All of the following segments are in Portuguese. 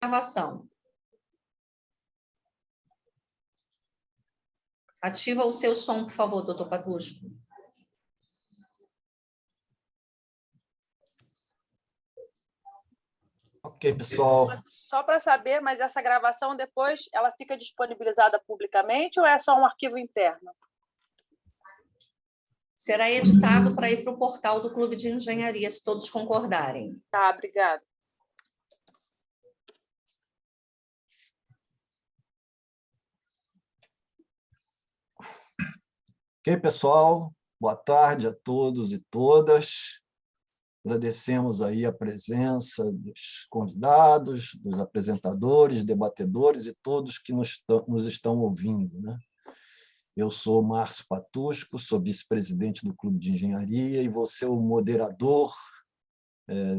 gravação. Ativa o seu som, por favor, doutor Patusco. Ok, pessoal. Só para saber, mas essa gravação depois ela fica disponibilizada publicamente ou é só um arquivo interno? Será editado para ir para o portal do Clube de Engenharia, se todos concordarem. Tá, obrigada. Ok, pessoal. Boa tarde a todos e todas. Agradecemos aí a presença dos convidados, dos apresentadores, debatedores e todos que nos estão ouvindo, né? Eu sou Márcio Patusco, sou vice-presidente do Clube de Engenharia e vou ser o moderador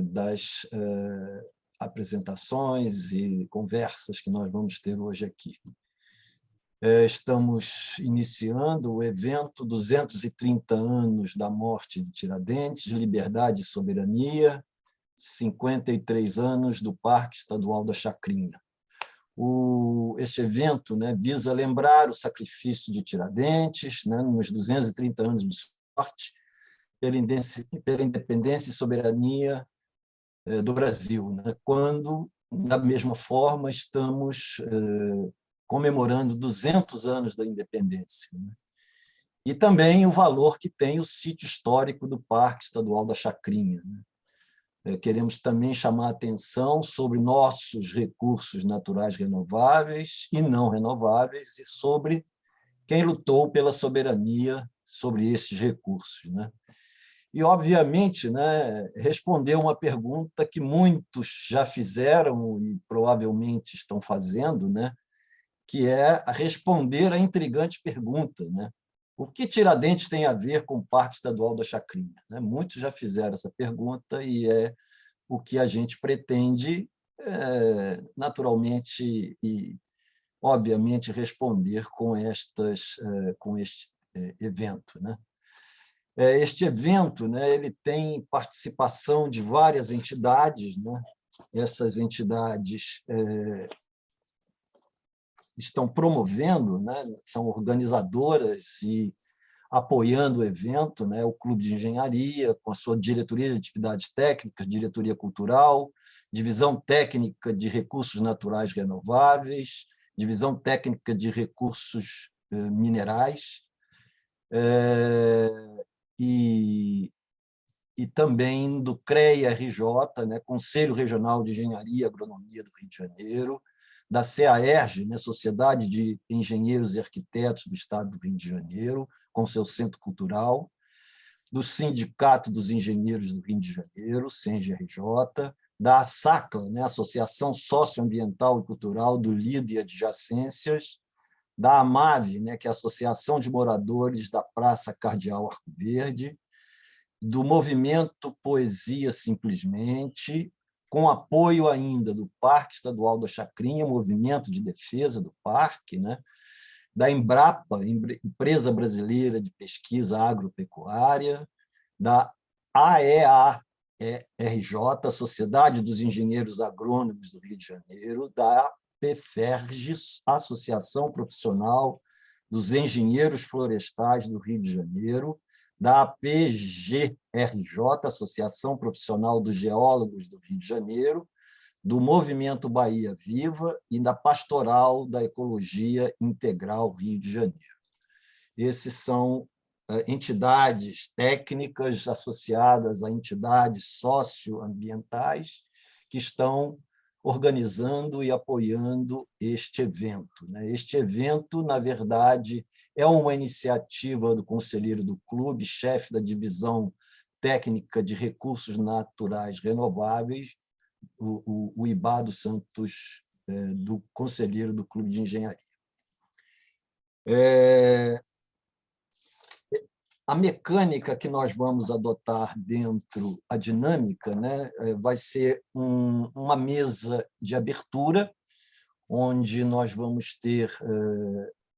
das apresentações e conversas que nós vamos ter hoje aqui. Estamos iniciando o evento 230 anos da morte de Tiradentes, Liberdade e Soberania, 53 anos do Parque Estadual da Chacrinha. Este evento, né, visa lembrar o sacrifício de Tiradentes, né, nos 230 anos de sorte, pela independência e soberania do Brasil, né, quando, da mesma forma, estamos comemorando 200 anos da independência, né? E também o valor que tem o sítio histórico do Parque Estadual da Chacrinha, né? Queremos também chamar a atenção sobre nossos recursos naturais renováveis e não renováveis e sobre quem lutou pela soberania sobre esses recursos, né? E, obviamente, né, responder uma pergunta que muitos já fizeram e provavelmente estão fazendo, né, que é responder a intrigante pergunta, né? O que Tiradentes tem a ver com o Parque Estadual da Chacrinha? Muitos já fizeram essa pergunta e é o que a gente pretende, naturalmente e obviamente, responder com este evento, né? Este evento, né, ele tem participação de várias entidades, né? Essas entidades estão promovendo, né, são organizadoras e apoiando o evento, né, o Clube de Engenharia, com a sua diretoria de atividades técnicas, diretoria cultural, divisão técnica de recursos naturais renováveis, divisão técnica de recursos minerais, e também do CREA-RJ, né, Conselho Regional de Engenharia e Agronomia do Rio de Janeiro, da CEAERJ, né, Sociedade de Engenheiros e Arquitetos do Estado do Rio de Janeiro, com seu centro cultural, do Sindicato dos Engenheiros do Rio de Janeiro, CENGRJ, da ASACLA, né, Associação Socioambiental e Cultural do Lido e Adjacências, da AMAV, né, que é a Associação de Moradores da Praça Cardeal Arco Verde, do movimento Poesia Simplesmente, com apoio ainda do Parque Estadual da Chacrinha, movimento de defesa do parque, né? Da Embrapa, Empresa Brasileira de Pesquisa Agropecuária, da AEA-RJ, Sociedade dos Engenheiros Agrônomos do Rio de Janeiro, da APFERGES, Associação Profissional dos Engenheiros Florestais do Rio de Janeiro, da APGRJ, Associação Profissional dos Geólogos do Rio de Janeiro, do Movimento Bahia Viva e da Pastoral da Ecologia Integral Rio de Janeiro. Esses são entidades técnicas associadas a entidades socioambientais que estão organizando e apoiando este evento. Este evento, na verdade, é uma iniciativa do conselheiro do clube, chefe da divisão técnica de recursos naturais renováveis, o Ibado Santos, do conselheiro do Clube de Engenharia. A mecânica que nós vamos adotar dentro, a dinâmica, né, vai ser uma mesa de abertura, onde nós vamos ter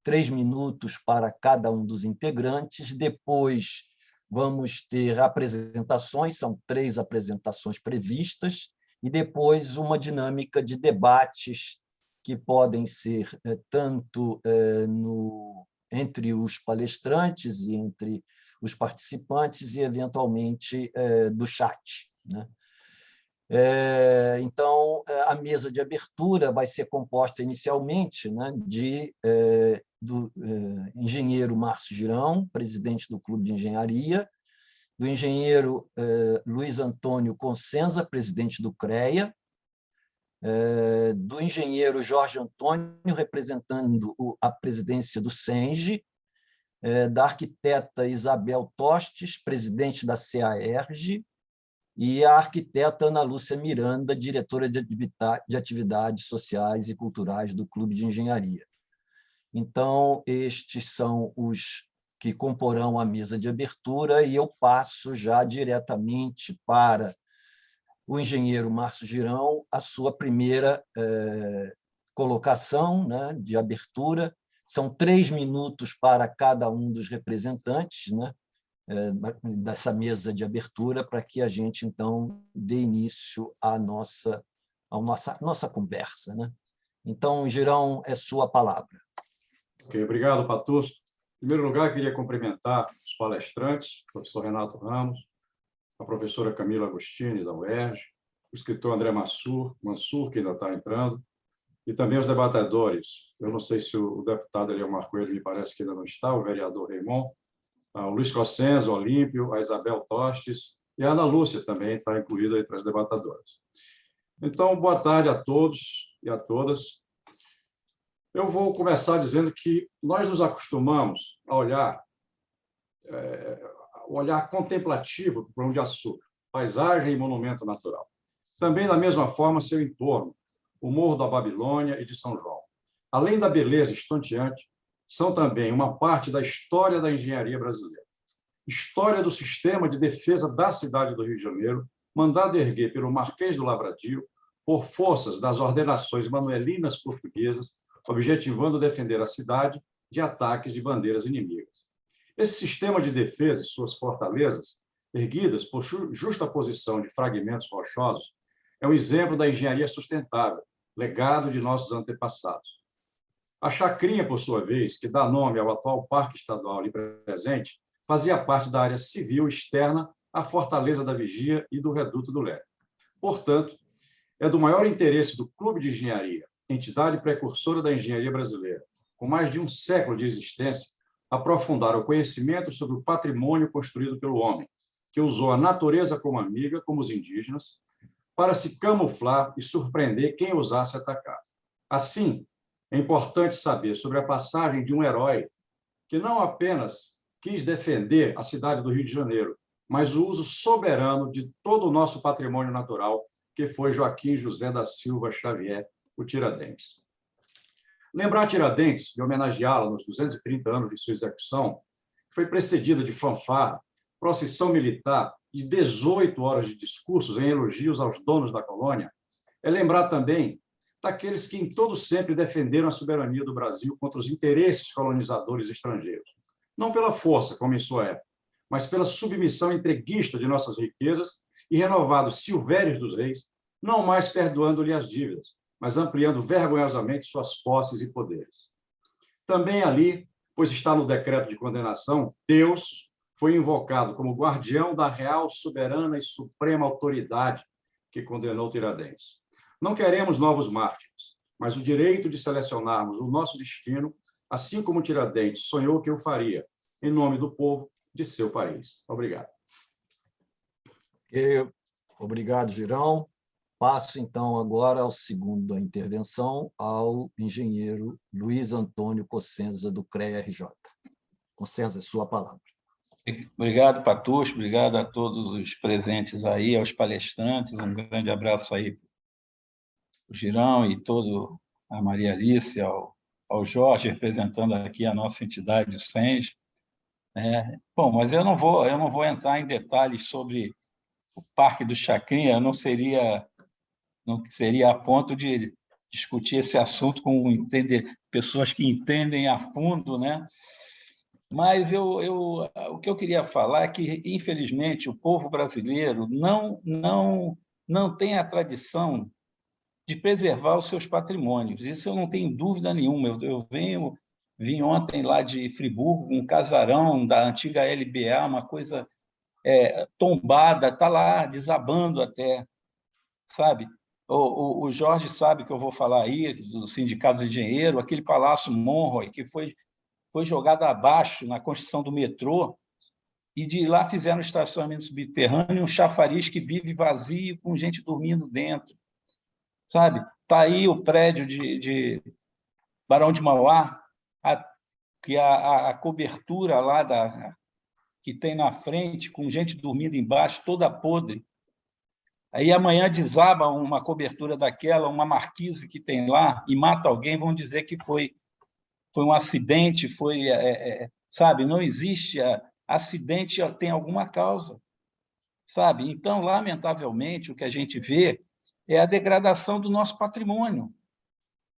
3 minutos para cada um dos integrantes, depois vamos ter apresentações, são 3 apresentações previstas, e depois uma dinâmica de debates que podem ser tanto entre os palestrantes e entre os participantes e, eventualmente, do chat, né? Então, a mesa de abertura vai ser composta inicialmente, né, do engenheiro Márcio Girão, presidente do Clube de Engenharia, do engenheiro Luiz Antônio Consenza, presidente do CREA, do engenheiro Jorge Antônio, representando a presidência do SENGE, da arquiteta Isabel Tostes, presidente da CAERJ, e a arquiteta Ana Lúcia Miranda, diretora de atividades sociais e culturais do Clube de Engenharia. Então, estes são os que comporão a mesa de abertura, e eu passo já diretamente para o engenheiro Márcio Girão a sua primeira colocação, né, de abertura. São 3 minutos para cada um dos representantes, né, dessa mesa de abertura, para que a gente, então, dê início à nossa conversa, né? Então, Girão, é sua palavra. Ok, obrigado, Patusso. Em primeiro lugar, queria cumprimentar os palestrantes, o professor Renato Ramos, a professora Camila Agostini, da UERJ, o escritor André Mansur, que ainda está entrando, e também os debatedores. Eu não sei se o deputado Eliomar Coelho, me parece que ainda não está, o vereador Raimon, o Luiz Cossenza, o Olímpio, a Isabel Tostes, e a Ana Lúcia também está incluída entre as debatadoras. Então, boa tarde a todos e a todas. Eu vou começar dizendo que nós nos acostumamos a olhar, o olhar contemplativo do Pão de Açúcar, paisagem e monumento natural. Também, da mesma forma, seu entorno, o Morro da Babilônia e de São João. Além da beleza estonteante, são também uma parte da história da engenharia brasileira. História do sistema de defesa da cidade do Rio de Janeiro, mandado erguer pelo Marquês do Lavradio, por forças das ordenações manuelinas portuguesas, objetivando defender a cidade de ataques de bandeiras inimigas. Esse sistema de defesa e suas fortalezas, erguidas por justa posição de fragmentos rochosos, é um exemplo da engenharia sustentável, legado de nossos antepassados. A Chacrinha, por sua vez, que dá nome ao atual Parque Estadual ali presente, fazia parte da área civil externa à Fortaleza da Vigia e do Reduto do Leme. Portanto, é do maior interesse do Clube de Engenharia, entidade precursora da engenharia brasileira, com mais de um século de existência, aprofundar o conhecimento sobre o patrimônio construído pelo homem, que usou a natureza como amiga, como os indígenas, para se camuflar e surpreender quem ousasse atacar. Assim, é importante saber sobre a passagem de um herói que não apenas quis defender a cidade do Rio de Janeiro, mas o uso soberano de todo o nosso patrimônio natural, que foi Joaquim José da Silva Xavier, o Tiradentes. Lembrar Tiradentes e homenageá-la nos 230 anos de sua execução foi precedida de fanfarra, procissão militar e 18 horas de discursos em elogios aos donos da colônia. É lembrar também daqueles que em todo sempre defenderam a soberania do Brasil contra os interesses colonizadores estrangeiros. Não pela força, como em sua época, mas pela submissão entreguista de nossas riquezas e renovados Silvérios dos Reis, não mais perdoando-lhe as dívidas, mas ampliando vergonhosamente suas posses e poderes. Também ali, pois está no decreto de condenação, Deus foi invocado como guardião da real, soberana e suprema autoridade que condenou Tiradentes. Não queremos novos mártires, mas o direito de selecionarmos o nosso destino, assim como Tiradentes sonhou que eu faria, em nome do povo de seu país. Obrigado. Obrigado, Girão. Passo, então, agora ao segundo da intervenção, ao engenheiro Luiz Antônio Cossenza, do CREA-RJ. Cossenza, é sua palavra. Obrigado, Patusso, obrigado a todos os presentes aí, aos palestrantes, um grande abraço aí para o Girão e todo a Maria Alice, ao Jorge, representando aqui a nossa entidade, o SENGE. Bom, mas eu não vou entrar em detalhes sobre o Parque do Chacrinha, não seria a ponto de discutir esse assunto com pessoas que entendem a fundo, né? Mas o que eu queria falar é que, infelizmente, o povo brasileiro não não tem a tradição de preservar os seus patrimônios. Isso eu não tenho dúvida nenhuma. Vim ontem lá de Friburgo, um casarão da antiga LBA, uma coisa tombada, está lá, desabando até, sabe? O Jorge sabe que eu vou falar aí, do Sindicato de Engenheiro, aquele Palácio Monroy, que foi jogado abaixo na construção do metrô, e de lá fizeram estacionamento subterrâneo, um chafariz que vive vazio, com gente dormindo dentro, sabe? Está aí o prédio de Barão de Mauá, que a cobertura lá que tem na frente, com gente dormindo embaixo, toda podre. Aí amanhã desaba uma cobertura daquela, uma marquise que tem lá, e mata alguém, vão dizer que foi um acidente, sabe? Não existe acidente, tem alguma causa, sabe? Então, lamentavelmente, o que a gente vê é a degradação do nosso patrimônio.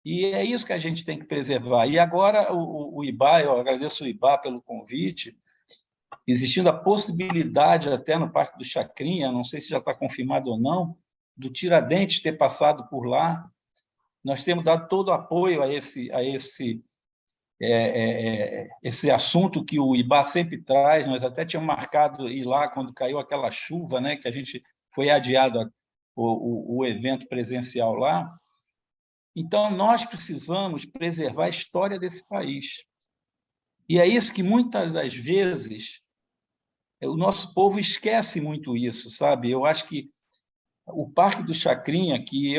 E é isso que a gente tem que preservar. E agora o IBA, eu agradeço o IBA pelo convite, existindo a possibilidade até no Parque do Chacrinha, não sei se já está confirmado ou não, do Tiradentes ter passado por lá. Nós temos dado todo o apoio a esse assunto que o IBA sempre traz. Nós até tínhamos marcado ir lá quando caiu aquela chuva, né, que a gente foi adiado o evento presencial lá. Então, nós precisamos preservar a história desse país. E é isso que, muitas das vezes, o nosso povo esquece muito isso, sabe? Eu acho que o Parque do Chacrinha, que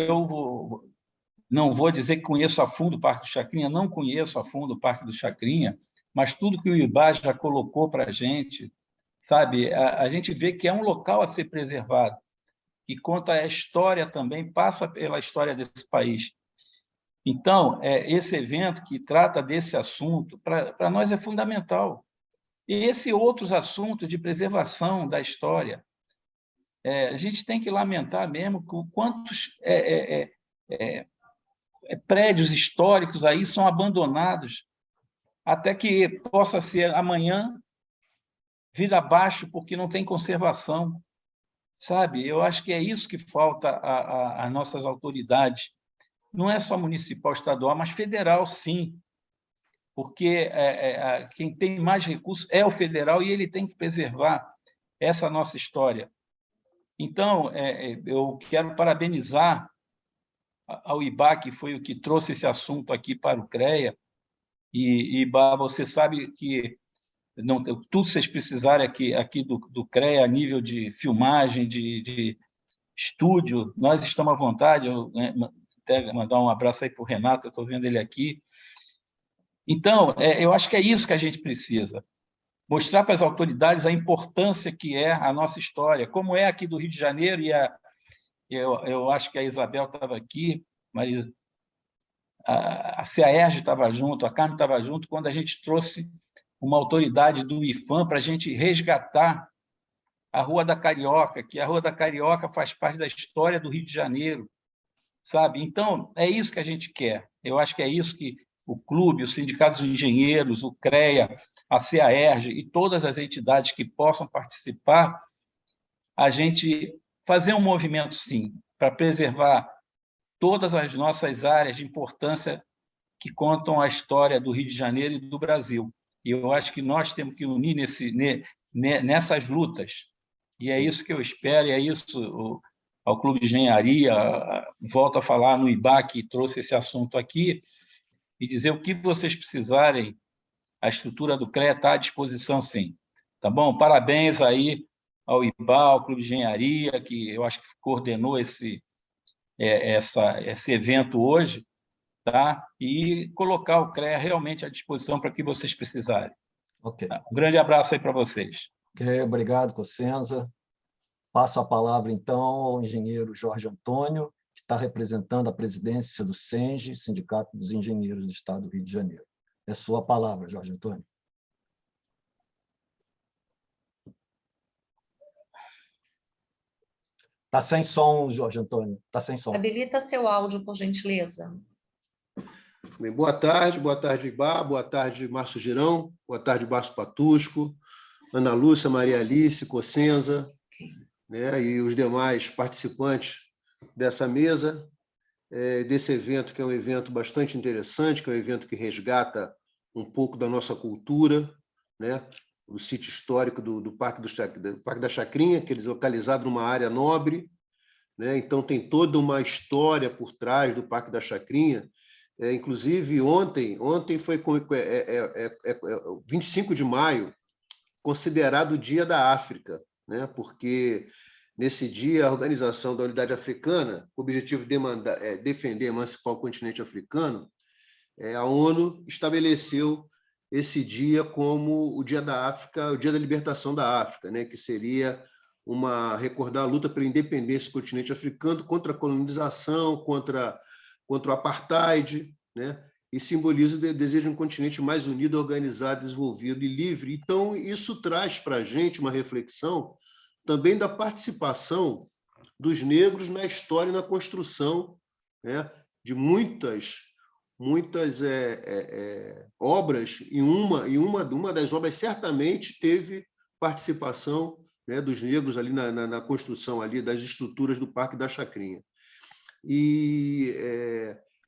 não vou dizer que conheço a fundo o Parque do Chacrinha, não conheço a fundo o Parque do Chacrinha, mas tudo que o IBA já colocou para a gente, sabe? A gente vê que é um local a ser preservado, que conta a história também, passa pela história desse país. Então, esse evento que trata desse assunto, para nós é fundamental. E esses outros assuntos de preservação da história, a gente tem que lamentar mesmo quantos prédios históricos aí são abandonados até que possa ser amanhã vir abaixo porque não tem conservação, sabe? Eu acho que é isso que falta às nossas autoridades. Não é só municipal, estadual, mas federal, sim, porque quem tem mais recursos é o federal e ele tem que preservar essa nossa história. Então, eu quero parabenizar ao IBA, que foi o que trouxe esse assunto aqui para o CREA. E IBA, você sabe que tudo que vocês precisarem aqui do CREA, a nível de filmagem, de estúdio, nós estamos à vontade. Eu, até mandar um abraço aí para o Renato, eu estou vendo ele aqui. Então, eu acho que é isso que a gente precisa, mostrar para as autoridades a importância que é a nossa história, como é aqui do Rio de Janeiro, e eu acho que a Isabel estava aqui, mas a CAERJ estava junto, a Carmen estava junto, quando a gente trouxe uma autoridade do IFAM para a gente resgatar a Rua da Carioca, que a Rua da Carioca faz parte da história do Rio de Janeiro, sabe? Então, é isso que a gente quer. Eu acho que é isso que o clube, os sindicatos de engenheiros, o CREA, a CAERJ e todas as entidades que possam participar, a gente fazer um movimento, sim, para preservar todas as nossas áreas de importância que contam a história do Rio de Janeiro e do Brasil. E eu acho que nós temos que unir nessas lutas. E é isso que eu espero, e é isso ao Clube de Engenharia, volto a falar no IBA, que trouxe esse assunto aqui, e dizer o que vocês precisarem, a estrutura do CREA está à disposição, sim. Tá bom? Parabéns aí ao IBA, ao Clube de Engenharia, que eu acho que coordenou esse evento hoje, tá? E colocar o CREA realmente à disposição para que vocês precisarem. Ok. Tá? Um grande abraço aí para vocês. Ok, obrigado, Cossenza. Passo a palavra, então, ao engenheiro Jorge Antônio, que está representando a presidência do SENGE, Sindicato dos Engenheiros do Estado do Rio de Janeiro. É sua palavra, Jorge Antônio. Está sem som, Jorge Antônio. Está sem som. Habilita seu áudio, por gentileza. Bem, boa tarde, Ibá, boa tarde, Márcio Girão, boa tarde, Márcio Patusco, Ana Lúcia, Maria Alice, Cossenza, né, e os demais participantes dessa mesa, desse evento, que é um evento bastante interessante, que é um evento que resgata um pouco da nossa cultura, né, o sítio histórico do Parque da Chacrinha, que é localizado numa área nobre, né, então tem toda uma história por trás do Parque da Chacrinha. Inclusive, ontem foi 25 de maio, considerado o Dia da África, né, porque nesse dia, a Organização da Unidade Africana, com o objetivo de defender e emancipar o continente africano, a ONU estabeleceu esse dia como o Dia da África, o Dia da Libertação da África, né, que seria recordar a luta pela independência do continente africano contra a colonização, contra o apartheid, né, e simboliza o desejo de um continente mais unido, organizado, desenvolvido e livre. Então, isso traz para a gente uma reflexão também da participação dos negros na história e na construção, né, de muitas obras, e uma das obras certamente teve participação, né, dos negros ali na construção ali das estruturas do Parque da Chacrinha. E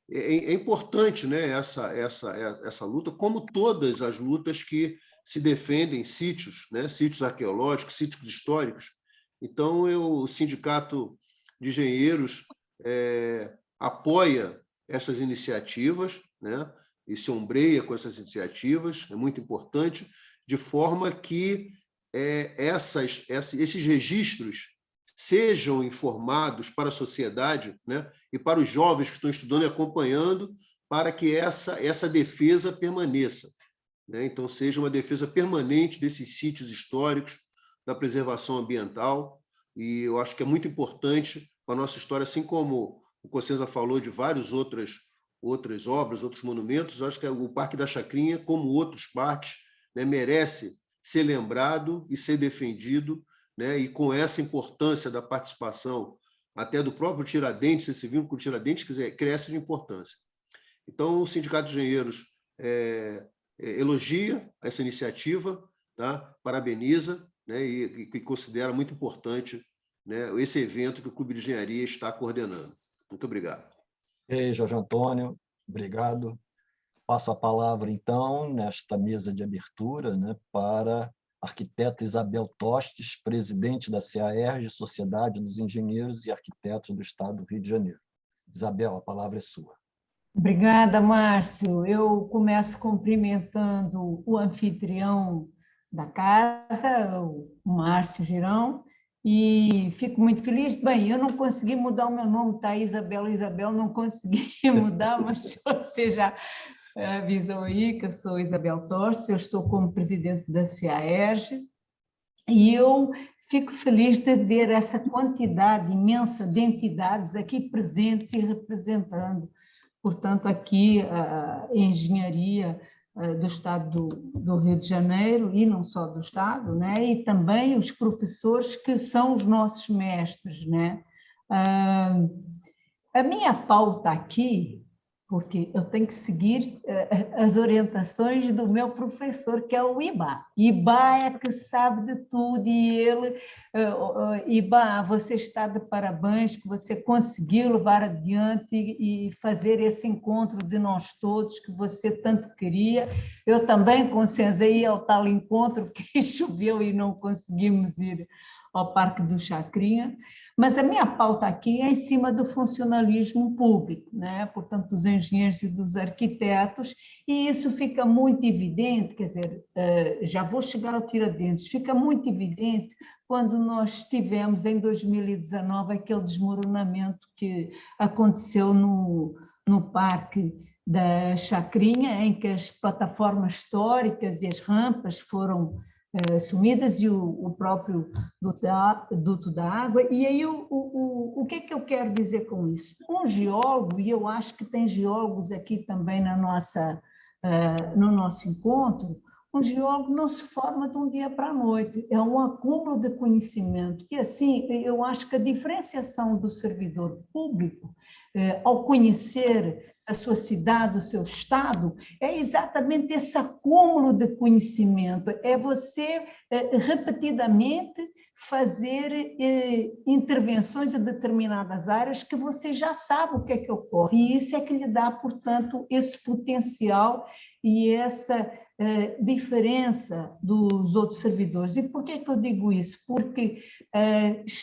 é importante, né, essa luta, como todas as lutas que se defendem sítios, né, sítios arqueológicos, sítios históricos. Então, o Sindicato de Engenheiros apoia essas iniciativas, né, e se ombreia com essas iniciativas, é muito importante, de forma que esses registros sejam informados para a sociedade, né, e para os jovens que estão estudando e acompanhando, para que essa defesa permaneça, né? Então, seja uma defesa permanente desses sítios históricos, da preservação ambiental, e eu acho que é muito importante para a nossa história, assim como o Cossenza falou de várias outras obras, outros monumentos. Eu acho que o Parque da Chacrinha, como outros parques, né, merece ser lembrado e ser defendido, né, e com essa importância da participação até do próprio Tiradentes, esse vínculo com o Tiradentes cresce de importância. Então, o Sindicato de Engenheiros elogia essa iniciativa, tá? Parabeniza, né, e considera muito importante, né, esse evento que o Clube de Engenharia está coordenando. Muito obrigado. Ei, Jorge Antônio, obrigado. Passo a palavra, então, nesta mesa de abertura, né, para a arquiteta Isabel Tostes, presidente da CAERJ, Sociedade dos Engenheiros e Arquitetos do Estado do Rio de Janeiro. Isabel, a palavra é sua. Obrigada, Márcio. Eu começo cumprimentando o anfitrião da casa, o Márcio Girão, e fico muito feliz. Bem, eu não consegui mudar o meu nome, tá? Isabel, não consegui mudar, mas você já avisou aí que eu sou Isabel Tostes, eu estou como presidente da CAERJ, e eu fico feliz de ver essa quantidade imensa de entidades aqui presentes e representando, portanto, aqui a engenharia do Estado do Rio de Janeiro, e não só do Estado, né? E também os professores que são os nossos mestres, né? A minha pauta aqui, porque eu tenho que seguir as orientações do meu professor, que é o Ibá. Ibá é que sabe de tudo, e ele, Ibá, você está de parabéns, que você conseguiu levar adiante e fazer esse encontro de nós todos, que você tanto queria. Eu também, com César, ia ao tal encontro, que choveu e não conseguimos ir ao Parque do Chacrinha. Mas a minha pauta aqui é em cima do funcionalismo público, né? Portanto, dos engenheiros e dos arquitetos, e isso fica muito evidente, quer dizer, já vou chegar ao Tiradentes, fica muito evidente quando nós tivemos em 2019 aquele desmoronamento que aconteceu no Parque da Chacrinha, em que as plataformas históricas e as rampas foram sumidas, e o próprio duto da água. E aí o que é que eu quero dizer com isso? Um geólogo, e eu acho que tem geólogos aqui também no nosso encontro, um geólogo não se forma de um dia para a noite, é um acúmulo de conhecimento. E assim, eu acho que a diferenciação do servidor público, ao conhecer a sua cidade, o seu estado, é exatamente esse acúmulo de conhecimento, é você repetidamente fazer intervenções em determinadas áreas que você já sabe o que é que ocorre, e isso é que lhe dá, portanto, esse potencial e essa diferença dos outros servidores. E por que é que eu digo isso? Porque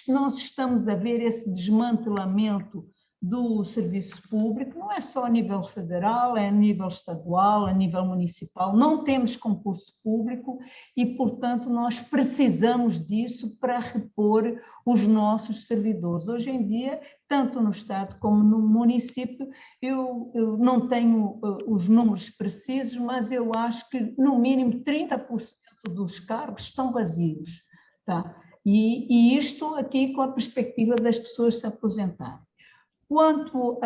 nós estamos a ver esse desmantelamento do serviço público, não é só a nível federal, é a nível estadual, a nível municipal, não temos concurso público e, portanto, nós precisamos disso para repor os nossos servidores. Hoje em dia, tanto no Estado como no município, eu não tenho os números precisos, mas eu acho que, no mínimo, 30% dos cargos estão vazios, tá? E isto aqui com a perspectiva das pessoas se aposentarem. Quanto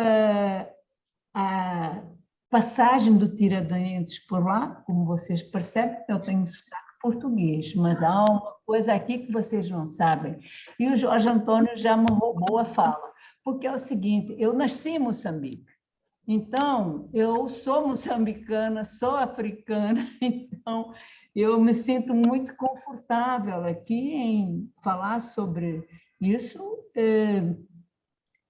à passagem do Tiradentes por lá, como vocês percebem, eu tenho sotaque português, mas há uma coisa aqui que vocês não sabem. E o Jorge Antônio já me roubou a fala, porque é o seguinte, eu nasci em Moçambique, então eu sou moçambicana, sou africana, então eu me sinto muito confortável aqui em falar sobre isso,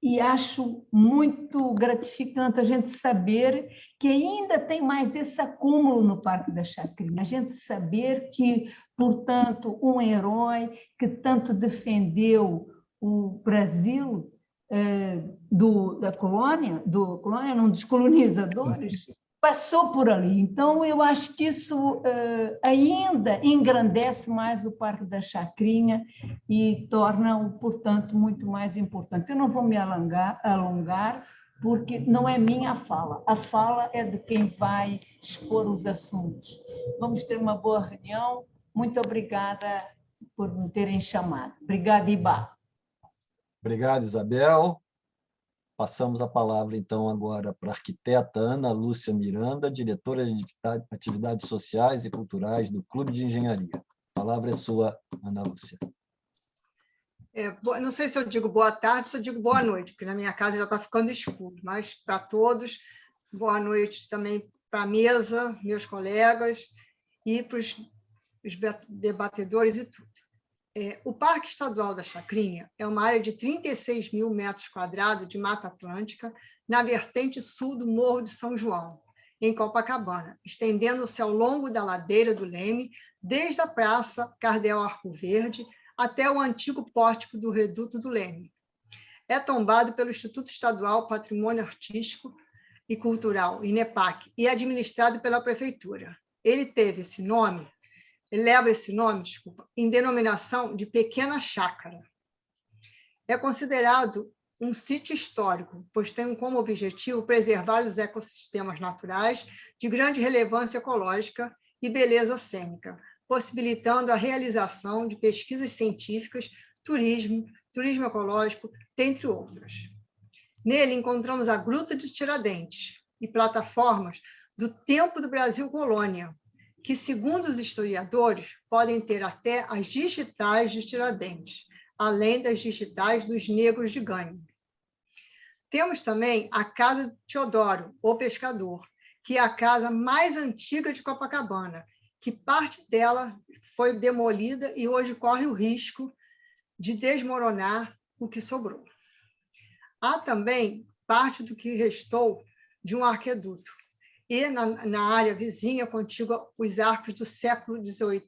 e acho muito gratificante a gente saber que ainda tem mais esse acúmulo no Parque da Chacrinha, a gente saber que, portanto, um herói que tanto defendeu o Brasil da colônia, não, dos colonizadores, passou por ali. Então, eu acho que isso ainda engrandece mais o Parque da Chacrinha e torna-o, portanto, muito mais importante. Eu não vou me alongar, porque não é minha a fala é de quem vai expor os assuntos. Vamos ter uma boa reunião. Muito obrigada por me terem chamado. Obrigada, Ibá. Obrigado, Isabel. Passamos a palavra, então, agora para a arquiteta Ana Lúcia Miranda, diretora de Atividades Sociais e Culturais do Clube de Engenharia. A palavra é sua, Ana Lúcia. Não sei se eu digo boa tarde, se eu digo boa noite, porque na minha casa já está ficando escuro, mas para todos, boa noite também para a mesa, meus colegas e para os debatedores e tudo. O Parque Estadual da Chacrinha é uma área de 36 mil metros quadrados de Mata Atlântica na vertente sul do Morro de São João, em Copacabana, estendendo-se ao longo da ladeira do Leme, desde a Praça Cardel Arco Verde até o antigo pórtico do Reduto do Leme. É tombado pelo Instituto Estadual Patrimônio Artístico e Cultural, INEPAC, e administrado pela Prefeitura. Ele leva esse nome, em denominação de Pequena Chácara. É considerado um sítio histórico, pois tem como objetivo preservar os ecossistemas naturais de grande relevância ecológica e beleza cênica, possibilitando a realização de pesquisas científicas, turismo ecológico, dentre outras. Nele encontramos a Gruta de Tiradentes e plataformas do tempo do Brasil Colônia, que, segundo os historiadores, podem ter até as digitais de Tiradentes, além das digitais dos negros de Ganho. Temos também a Casa de Teodoro, o Pescador, que é a casa mais antiga de Copacabana, que parte dela foi demolida e hoje corre o risco de desmoronar o que sobrou. Há também parte do que restou de um arqueduto, e na área vizinha, contígua, os arcos do século XVIII,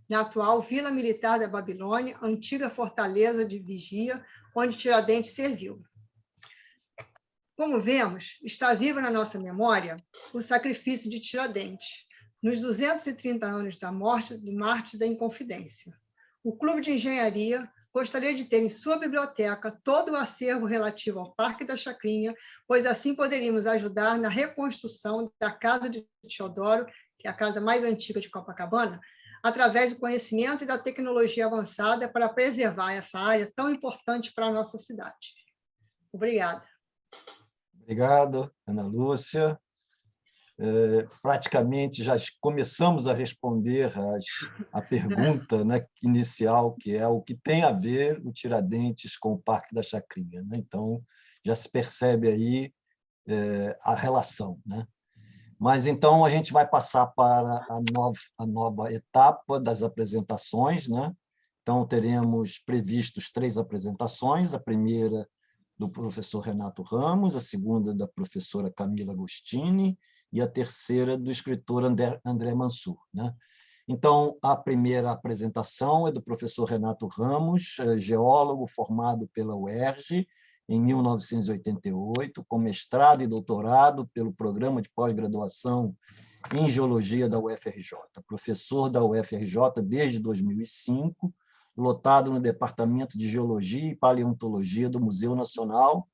na atual Vila Militar da Babilônia, antiga fortaleza de vigia, onde Tiradentes serviu. Como vemos, está vivo na nossa memória o sacrifício de Tiradentes, nos 230 anos da morte do Mártir da Inconfidência. O Clube de Engenharia gostaria de ter em sua biblioteca todo o acervo relativo ao Parque da Chacrinha, pois assim poderíamos ajudar na reconstrução da Casa de Teodoro, que é a casa mais antiga de Copacabana, através do conhecimento e da tecnologia avançada para preservar essa área tão importante para a nossa cidade. Obrigada. Obrigado, Ana Lúcia. Praticamente já começamos a responder a pergunta, né, inicial, que é o que tem a ver o Tiradentes com o Parque da Chacrinha, né? Então, já se percebe aí a relação, né? Mas, então, a gente vai passar para a nova etapa das apresentações, né? Então, teremos previstos 3 apresentações, a primeira do professor Renato Ramos, a segunda da professora Camila Agostini e a terceira do escritor André Mansur, né? Então, a primeira apresentação é do professor Renato Ramos, geólogo formado pela UERJ em 1988, com mestrado e doutorado pelo Programa de Pós-Graduação em Geologia da UFRJ, professor da UFRJ desde 2005, lotado no Departamento de Geologia e Paleontologia do Museu Nacional,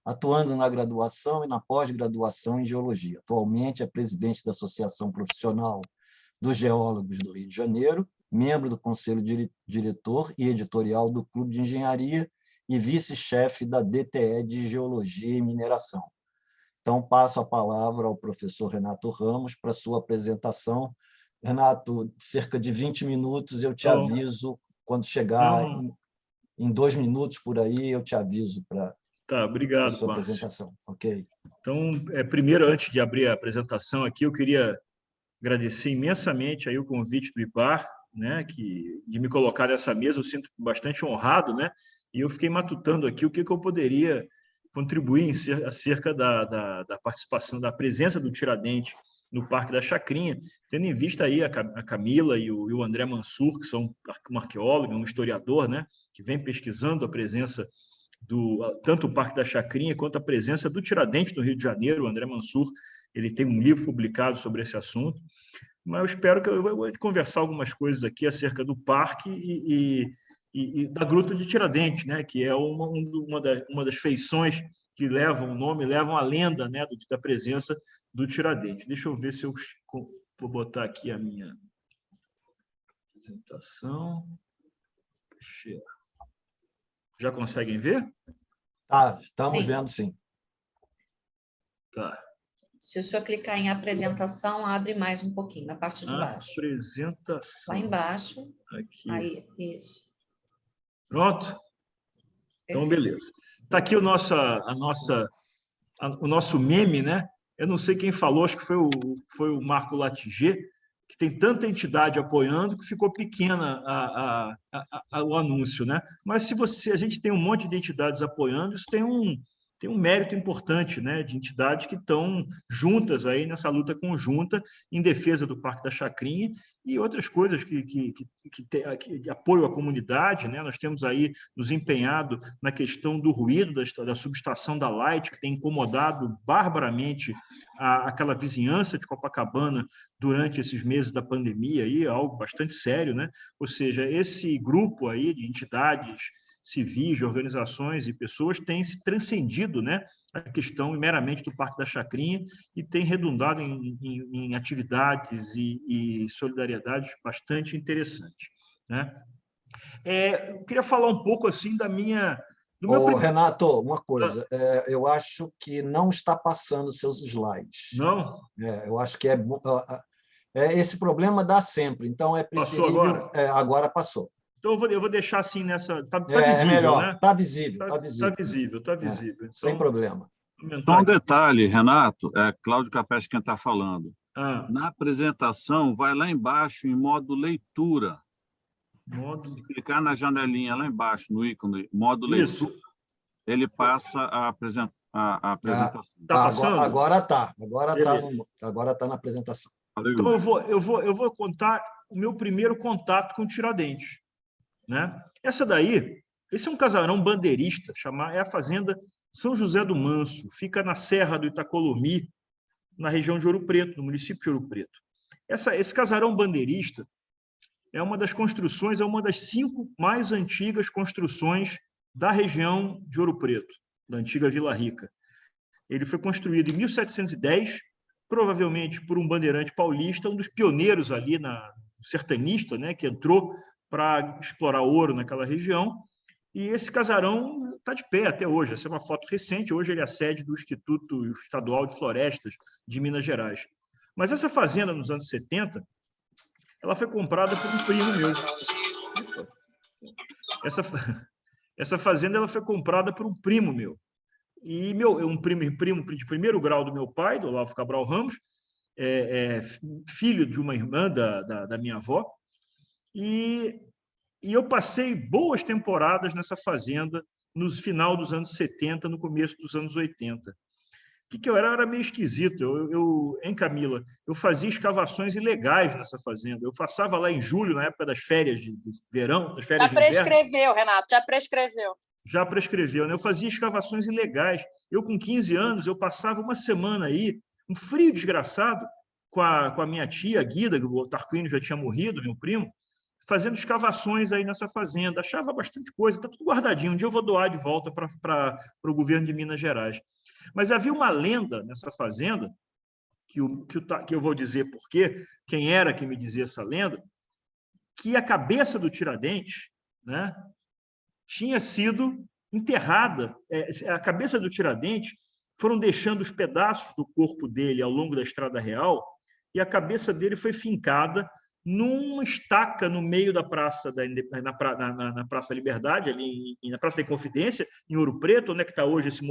atuando na graduação e na pós-graduação em Geologia. Atualmente é presidente da Associação Profissional dos Geólogos do Rio de Janeiro, membro do Conselho Diretor e Editorial do Clube de Engenharia e vice-chefe da DTE de Geologia e Mineração. Então, passo a palavra ao professor Renato Ramos para sua apresentação. Renato, cerca de 20 minutos, eu te aviso, quando chegar em 2 minutos por aí, eu te aviso para obrigado, a sua Márcio. apresentação. Ok. Então, primeiro, antes de abrir a apresentação aqui, eu queria agradecer imensamente aí o convite do IBAR, né, de me colocar nessa mesa. Eu sinto bastante honrado, né, e eu fiquei matutando aqui o que eu poderia contribuir acerca da participação, da presença do Tiradentes no Parque da Chacrinha, tendo em vista aí a Camila e o André Mansur, que são um arqueólogo, um historiador, né, que vem pesquisando a presença tanto o Parque da Chacrinha quanto a presença do Tiradentes no Rio de Janeiro. O André Mansur, ele tem um livro publicado sobre esse assunto, mas eu espero que eu vou conversar algumas coisas aqui acerca do parque e da Gruta de Tiradentes, né, que é uma das feições que levam o nome, levam a lenda, né, da presença do Tiradentes. Deixa eu ver se eu vou botar aqui a minha apresentação. Já conseguem ver? Estamos vendo, sim. Tá. Se o senhor clicar em apresentação, abre mais um pouquinho, na parte de baixo. Apresentação. Lá embaixo. Aqui. Aí, isso. Pronto? Então, beleza. Está aqui o nosso meme, né? Eu não sei quem falou, acho que foi o Marco Latiger, que tem tanta entidade apoiando que ficou pequena o anúncio, né? Mas se a gente tem um monte de entidades apoiando, isso tem um mérito importante, né, de entidades que estão juntas aí nessa luta conjunta em defesa do Parque da Chacrinha e outras coisas que apoio à comunidade, né? Nós temos aí nos empenhado na questão do ruído da subestação da Light, que tem incomodado barbaramente aquela vizinhança de Copacabana durante esses meses da pandemia, aí, algo bastante sério, né? Ou seja, esse grupo aí de entidades civis, de organizações e pessoas tem se transcendido, né, a questão meramente do Parque da Chacrinha e tem redundado em atividades e solidariedades bastante interessantes, né? Eu queria falar um pouco assim Renato, uma coisa, eu acho que não está passando seus slides. Não? Eu acho que esse problema dá sempre, então é preferível... Passou agora? Agora passou. Então, eu vou deixar assim nessa... Está visível, melhor, né? Está visível, está visível. Está visível. Então, sem problema. Só um detalhe, Renato, Cláudio Capes quem está falando. Na apresentação, vai lá embaixo em modo leitura. Se clicar na janelinha lá embaixo, no ícone, modo leitura, ele passa a apresentação. Tá passando? Agora está. Agora está na apresentação. Então, eu vou contar o meu primeiro contato com o Tiradentes, né? Esse é um casarão bandeirista, é a Fazenda São José do Manso, fica na Serra do Itacolomi, na região de Ouro Preto, no município de Ouro Preto. Esse casarão bandeirista é uma das construções, é uma das 5 mais antigas construções da região de Ouro Preto, da antiga Vila Rica. Ele foi construído em 1710, provavelmente por um bandeirante paulista, um dos pioneiros ali sertanista, né, que entrou para explorar ouro naquela região, e esse casarão está de pé até hoje. Essa é uma foto recente, hoje ele é a sede do Instituto Estadual de Florestas de Minas Gerais. Mas essa fazenda, nos anos 70, ela foi comprada por um primo meu. Essa fazenda ela foi comprada por um primo meu, E um primo de primeiro grau do meu pai, do Olavo Cabral Ramos, filho de uma irmã da minha avó, e eu passei boas temporadas nessa fazenda no final dos anos 70, no começo dos anos 80. O que eu era? Eu era meio esquisito. Hein, Camila? Eu fazia escavações ilegais nessa fazenda. Eu passava lá em julho, na época das férias de verão, das férias de inverno. Já prescreveu, Renato, já prescreveu. Já prescreveu, né? Eu fazia escavações ilegais. Eu, com 15 anos, eu passava uma semana aí, um frio desgraçado, com a minha tia, a Guida, o Tarquínio já tinha morrido, meu primo, fazendo escavações aí nessa fazenda. Achava bastante coisa, está tudo guardadinho. Um dia eu vou doar de volta para o governo de Minas Gerais. Mas havia uma lenda nessa fazenda, que eu vou dizer por quê, quem era que me dizia essa lenda, que a cabeça do Tiradentes, né, tinha sido enterrada. A cabeça do Tiradentes foram deixando os pedaços do corpo dele ao longo da Estrada Real, e a cabeça dele foi fincada numa estaca no meio da praça na Praça da Liberdade, ali na Praça da Inconfidência, em Ouro Preto, onde é que está hoje esse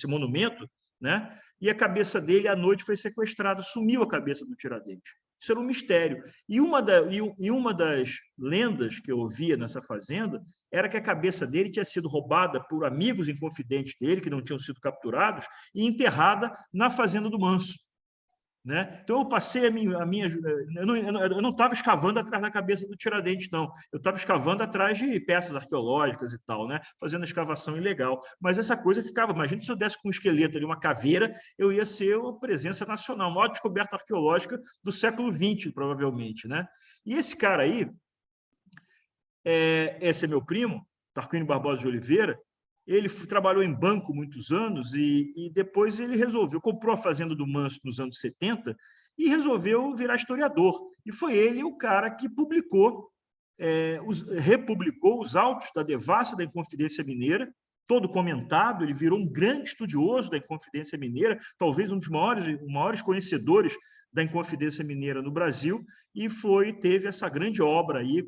monumento, né? E a cabeça dele, à noite, foi sequestrada, sumiu a cabeça do Tiradentes. Isso era um mistério. E uma das lendas que eu ouvia nessa fazenda era que a cabeça dele tinha sido roubada por amigos inconfidentes dele, que não tinham sido capturados, e enterrada na Fazenda do Manso. Né? Então, eu passei eu não estava escavando atrás da cabeça do Tiradentes, não. Eu estava escavando atrás de peças arqueológicas e tal, né? Fazendo escavação ilegal. Mas essa coisa ficava... Imagina se eu desse com um esqueleto ali, uma caveira, eu ia ser uma presença nacional, a maior descoberta arqueológica do século XX, provavelmente. Né? E esse cara aí, esse é meu primo, Tarquínio Barbosa de Oliveira. Ele trabalhou em banco muitos anos e depois ele comprou a Fazenda do Manso nos anos 70 e resolveu virar historiador. E foi ele o cara que republicou os autos da devassa da Inconfidência Mineira, todo comentado. Ele virou um grande estudioso da Inconfidência Mineira, talvez um dos maiores conhecedores da Inconfidência Mineira no Brasil, e teve essa grande obra aí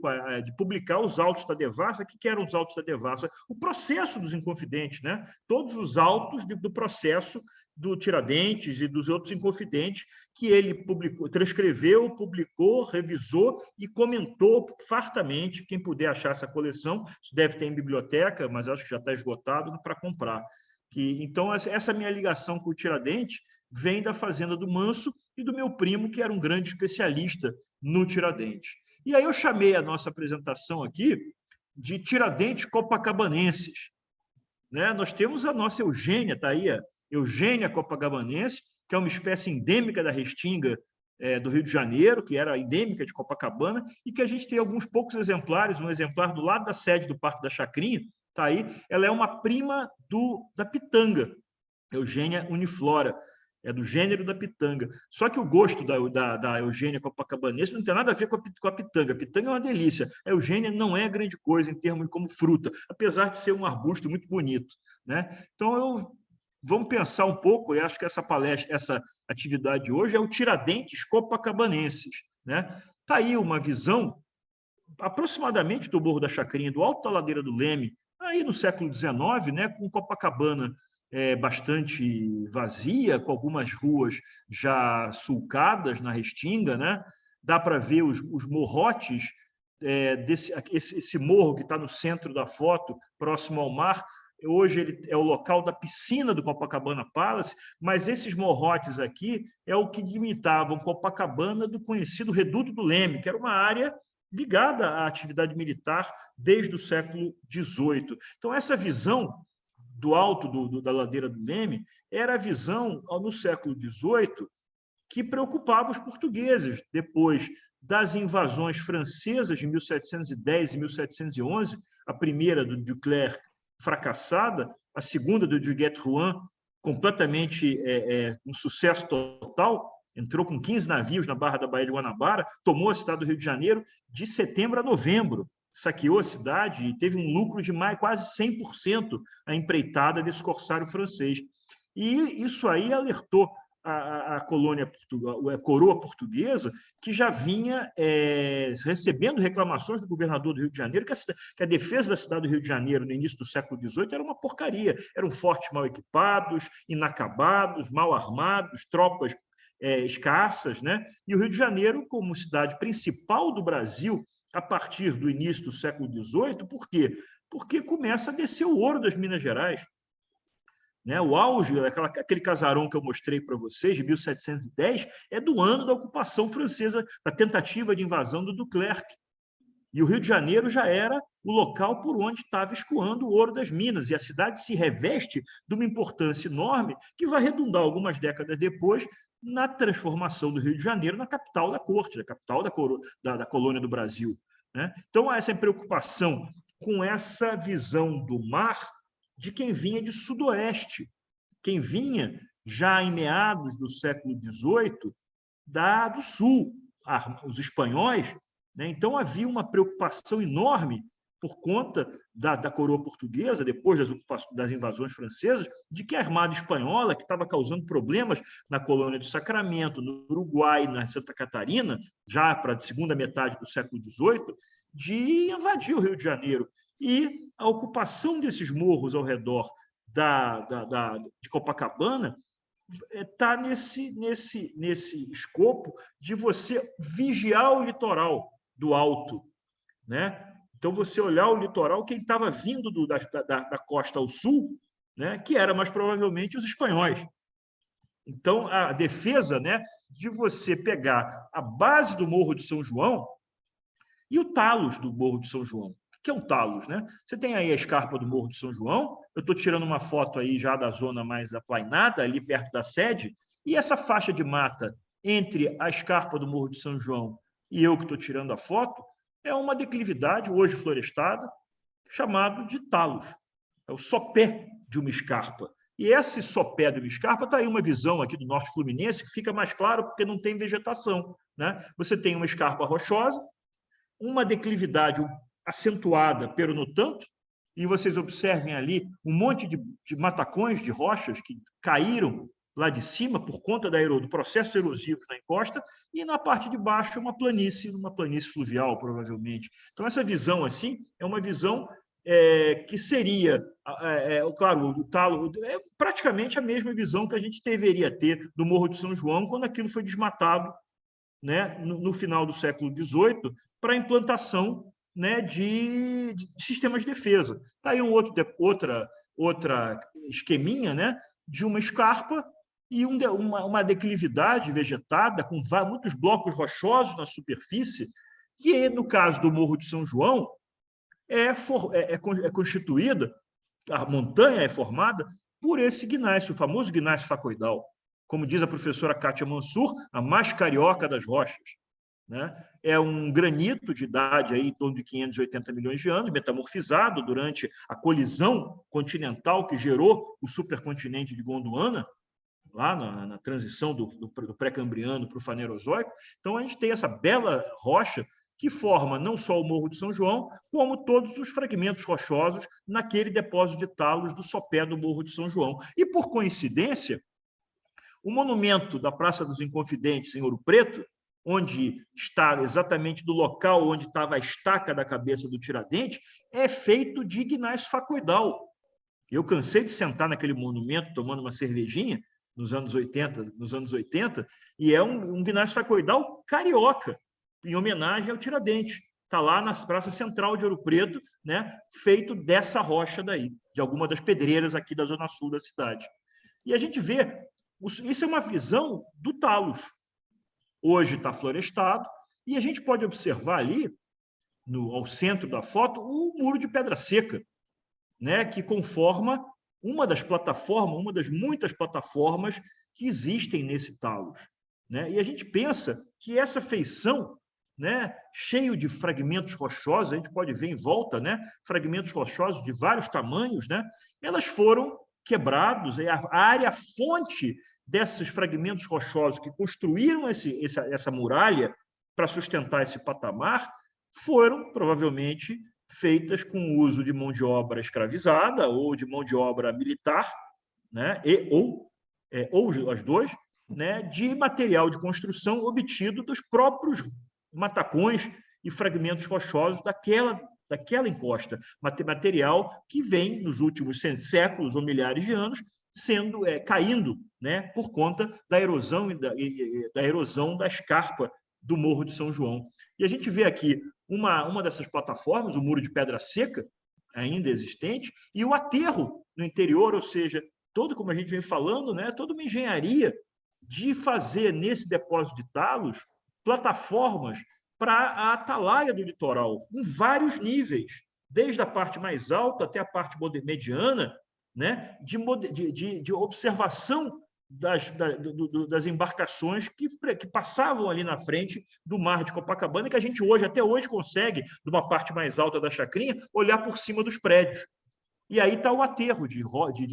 de publicar os autos da devassa. O que eram os autos da devassa? O processo dos inconfidentes, né? Todos os autos do processo do Tiradentes e dos outros inconfidentes que ele transcreveu, publicou, revisou e comentou fartamente. Quem puder achar essa coleção, isso deve ter em biblioteca, mas acho que já está esgotado para comprar. Então, essa minha ligação com o Tiradentes vem da Fazenda do Manso e do meu primo, que era um grande especialista no Tiradentes. E aí eu chamei a nossa apresentação aqui de Tiradentes Copacabanenses. Né? Nós temos a nossa Eugênia, está aí, a Eugênia Copacabanense, que é uma espécie endêmica da Restinga do Rio de Janeiro, que era endêmica de Copacabana, e que a gente tem alguns poucos exemplares, um exemplar do lado da sede do Parque da Chacrinha, está aí. Ela é uma prima da pitanga, Eugênia uniflora, é do gênero da pitanga. Só que o gosto da Eugênia copacabanense não tem nada a ver com a pitanga. A pitanga é uma delícia. A Eugênia não é grande coisa em termos como fruta, apesar de ser um arbusto muito bonito. Né? Então, vamos pensar um pouco, eu acho que essa atividade de hoje é o Tiradentes Copacabanenses. Né? Está aí uma visão aproximadamente do Morro da Chacrinha, do alto da ladeira do Leme, aí no século XIX, né, com Copacabana bastante vazia, com algumas ruas já sulcadas na Restinga. Né? Dá para ver os morrotes, esse morro que está no centro da foto, próximo ao mar. Hoje ele é o local da piscina do Copacabana Palace, mas esses morrotes aqui é o que limitavam Copacabana do conhecido Reduto do Leme, que era uma área ligada à atividade militar desde o século XVIII. Então, essa visão do alto da ladeira do Leme era a visão, no século XVIII, que preocupava os portugueses. Depois das invasões francesas de 1710 e 1711, a primeira do Duclerc fracassada, a segunda do Duguet-Rouen completamente um sucesso total, entrou com 15 navios na Barra da Baía de Guanabara, tomou a cidade do Rio de Janeiro de setembro a novembro, saqueou a cidade e teve um lucro de quase 100% a empreitada desse corsário francês. E isso aí alertou a colônia a coroa portuguesa, que já vinha recebendo reclamações do governador do Rio de Janeiro, que a defesa da cidade do Rio de Janeiro, no início do século XVIII, era uma porcaria. Eram fortes mal equipados, inacabados, mal armados, tropas escassas, né? E o Rio de Janeiro, como cidade principal do Brasil, a partir do início do século XVIII, por quê? Porque começa a descer o ouro das Minas Gerais. Né? O auge, aquele casarão que eu mostrei para vocês, de 1710, é do ano da ocupação francesa, da tentativa de invasão do Duclerc. E o Rio de Janeiro já era o local por onde estava escoando o ouro das minas, e a cidade se reveste de uma importância enorme que vai redundar algumas décadas depois na transformação do Rio de Janeiro na capital da corte, na capital da colônia do Brasil. Né? Então, essa preocupação com essa visão do mar de quem vinha de sudoeste, quem vinha já em meados do século XVIII do sul, os espanhóis. Né? Então, havia uma preocupação enorme por conta da coroa portuguesa, depois das invasões francesas, de que a Armada Espanhola, que estava causando problemas na colônia do Sacramento, no Uruguai, na Santa Catarina, já para a segunda metade do século XVIII, de invadir o Rio de Janeiro. E a ocupação desses morros ao redor de Copacabana está nesse escopo de você vigiar o litoral do alto. Né? Então, você olhar o litoral, quem estava vindo da costa ao sul, né, que era mais provavelmente os espanhóis. Então, a defesa, né, de você pegar a base do Morro de São João e o talos do Morro de São João. O que é um talos? Né? Você tem aí a escarpa do Morro de São João, eu estou tirando uma foto aí já da zona mais aplainada, ali perto da sede, e essa faixa de mata entre a escarpa do Morro de São João e eu que estou tirando a foto, é uma declividade, hoje florestada, chamado de talos. É o sopé de uma escarpa. E esse sopé de uma escarpa, está aí uma visão aqui do Norte Fluminense, que fica mais claro porque não tem vegetação. Né? Você tem uma escarpa rochosa, uma declividade acentuada, pero no tanto, e vocês observem ali um monte de matacões de rochas que caíram lá de cima por conta do processo erosivo na encosta, e na parte de baixo uma planície fluvial, provavelmente. Então, essa visão assim é uma visão que seria, claro, o talo é praticamente a mesma visão que a gente deveria ter do Morro de São João quando aquilo foi desmatado, né, no final do século XVIII para a implantação, né, de sistemas de defesa. Está aí outra esqueminha, né, de uma escarpa e uma declividade vegetada com muitos blocos rochosos na superfície, que, no caso do Morro de São João, é constituída, a montanha é formada por esse gneiss, o famoso gneiss facoidal. Como diz a professora Kátia Mansur, a mais carioca das rochas. Né? É um granito de idade aí, em torno de 580 milhões de anos, metamorfizado durante a colisão continental que gerou o supercontinente de Gondwana, lá na transição do pré-cambriano para o Fanerozoico. Então, a gente tem essa bela rocha que forma não só o Morro de São João, como todos os fragmentos rochosos naquele depósito de talos do sopé do Morro de São João. E, por coincidência, o monumento da Praça dos Inconfidentes, em Ouro Preto, onde está exatamente do local onde estava a estaca da cabeça do Tiradentes, é feito de gneiss facoidal. Eu cansei de sentar naquele monumento tomando uma cervejinha nos anos 80, e é um gneiss facoidal carioca, em homenagem ao Tiradentes. Está lá na Praça Central de Ouro Preto, né, feito dessa rocha daí, de alguma das pedreiras aqui da zona sul da cidade. E a gente vê, isso é uma visão do talos. Hoje está florestado, e a gente pode observar ali, ao centro da foto, o muro de pedra seca, né, que conforma uma das muitas plataformas que existem nesse talos. Né? E a gente pensa que essa feição, né, cheio de fragmentos rochosos, a gente pode ver em volta, né, fragmentos rochosos de vários tamanhos, né, elas foram quebrados, a área fonte desses fragmentos rochosos que construíram essa muralha para sustentar esse patamar foram, provavelmente, feitas com o uso de mão de obra escravizada ou de mão de obra militar, né, ou as duas, né, de material de construção obtido dos próprios matacões e fragmentos rochosos daquela encosta, material que vem nos últimos séculos ou milhares de anos caindo, né, por conta da erosão da erosão da escarpa do Morro de São João. E a gente vê aqui uma dessas plataformas, o Muro de Pedra Seca, ainda existente, e o aterro no interior, ou seja, todo, como a gente vem falando, né, toda uma engenharia de fazer nesse depósito de talos plataformas para a atalaia do litoral, em vários níveis, desde a parte mais alta até a parte mediana, né, de observação das embarcações que passavam ali na frente do mar de Copacabana, que a gente até hoje consegue, de uma parte mais alta da chacrinha, olhar por cima dos prédios. E aí está o aterro de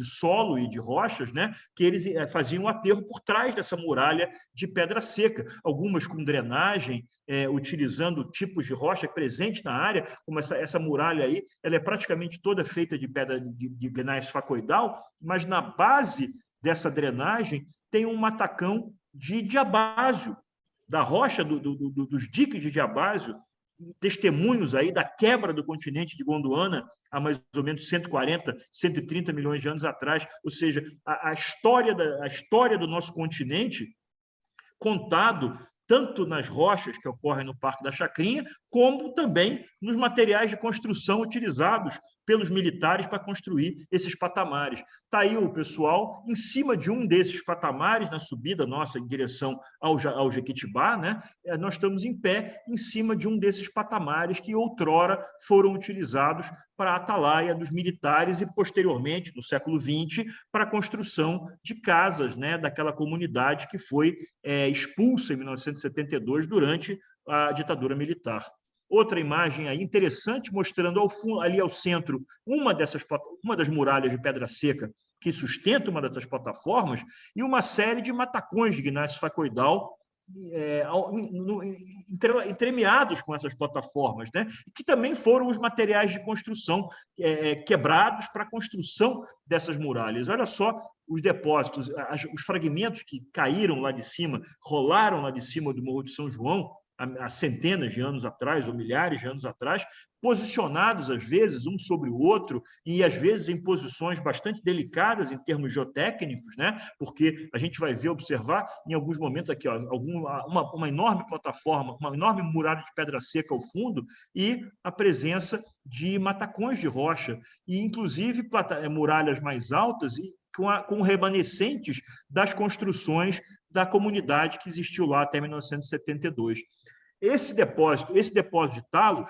solo e de rochas, né, que eles faziam um aterro por trás dessa muralha de pedra seca, algumas com drenagem, utilizando tipos de rocha presentes na área, como essa muralha aí, ela é praticamente toda feita de pedra de gneiss facoidal, mas na base dessa drenagem tem um matacão de diabásio, da rocha dos diques de diabásio, testemunhos aí da quebra do continente de Gondwana há mais ou menos 140, 130 milhões de anos atrás, ou seja, a história do nosso continente contado tanto nas rochas que ocorrem no Parque da Chacrinha, como também nos materiais de construção utilizados pelos militares para construir esses patamares. Está aí o pessoal em cima de um desses patamares, na subida nossa em direção ao Jequitibá, né? Nós estamos em pé em cima de um desses patamares que outrora foram utilizados para a atalaia dos militares e, posteriormente, no século XX, para a construção de casas, né, daquela comunidade que foi expulsa em 1972 durante a ditadura militar. Outra imagem aí interessante, mostrando ali ao centro uma das muralhas de pedra seca que sustenta uma dessas plataformas e uma série de matacões de gneiss facoidal entremeados com essas plataformas, né? Que também foram os materiais de construção quebrados para a construção dessas muralhas. Olha só os depósitos, os fragmentos que caíram lá de cima, rolaram lá de cima do Morro de São João, há centenas de anos atrás, ou milhares de anos atrás, posicionados, às vezes, um sobre o outro, e, às vezes, em posições bastante delicadas em termos geotécnicos, né? Porque a gente vai observar, em alguns momentos aqui, ó, uma enorme plataforma, uma enorme muralha de pedra seca ao fundo, e a presença de matacões de rocha, e, inclusive, muralhas mais altas, e com remanescentes das construções da comunidade que existiu lá até 1972. Esse depósito de talos,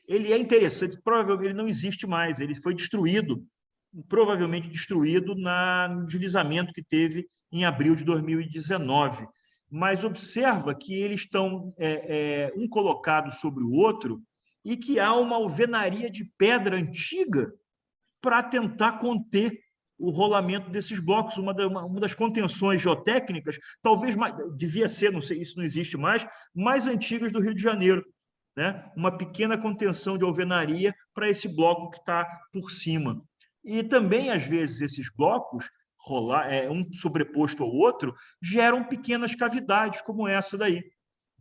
ele é interessante, provavelmente ele não existe mais, ele foi destruído, provavelmente destruído no deslizamento que teve em abril de 2019. Mas observa que eles estão um colocado sobre o outro e que há uma alvenaria de pedra antiga para tentar conter o rolamento desses blocos, uma das contenções geotécnicas, talvez devia ser, não sei, isso não existe mais antigas do Rio de Janeiro, né? Uma pequena contenção de alvenaria para esse bloco que está por cima. E também, às vezes, esses blocos, um sobreposto ao outro, geram pequenas cavidades, como essa daí.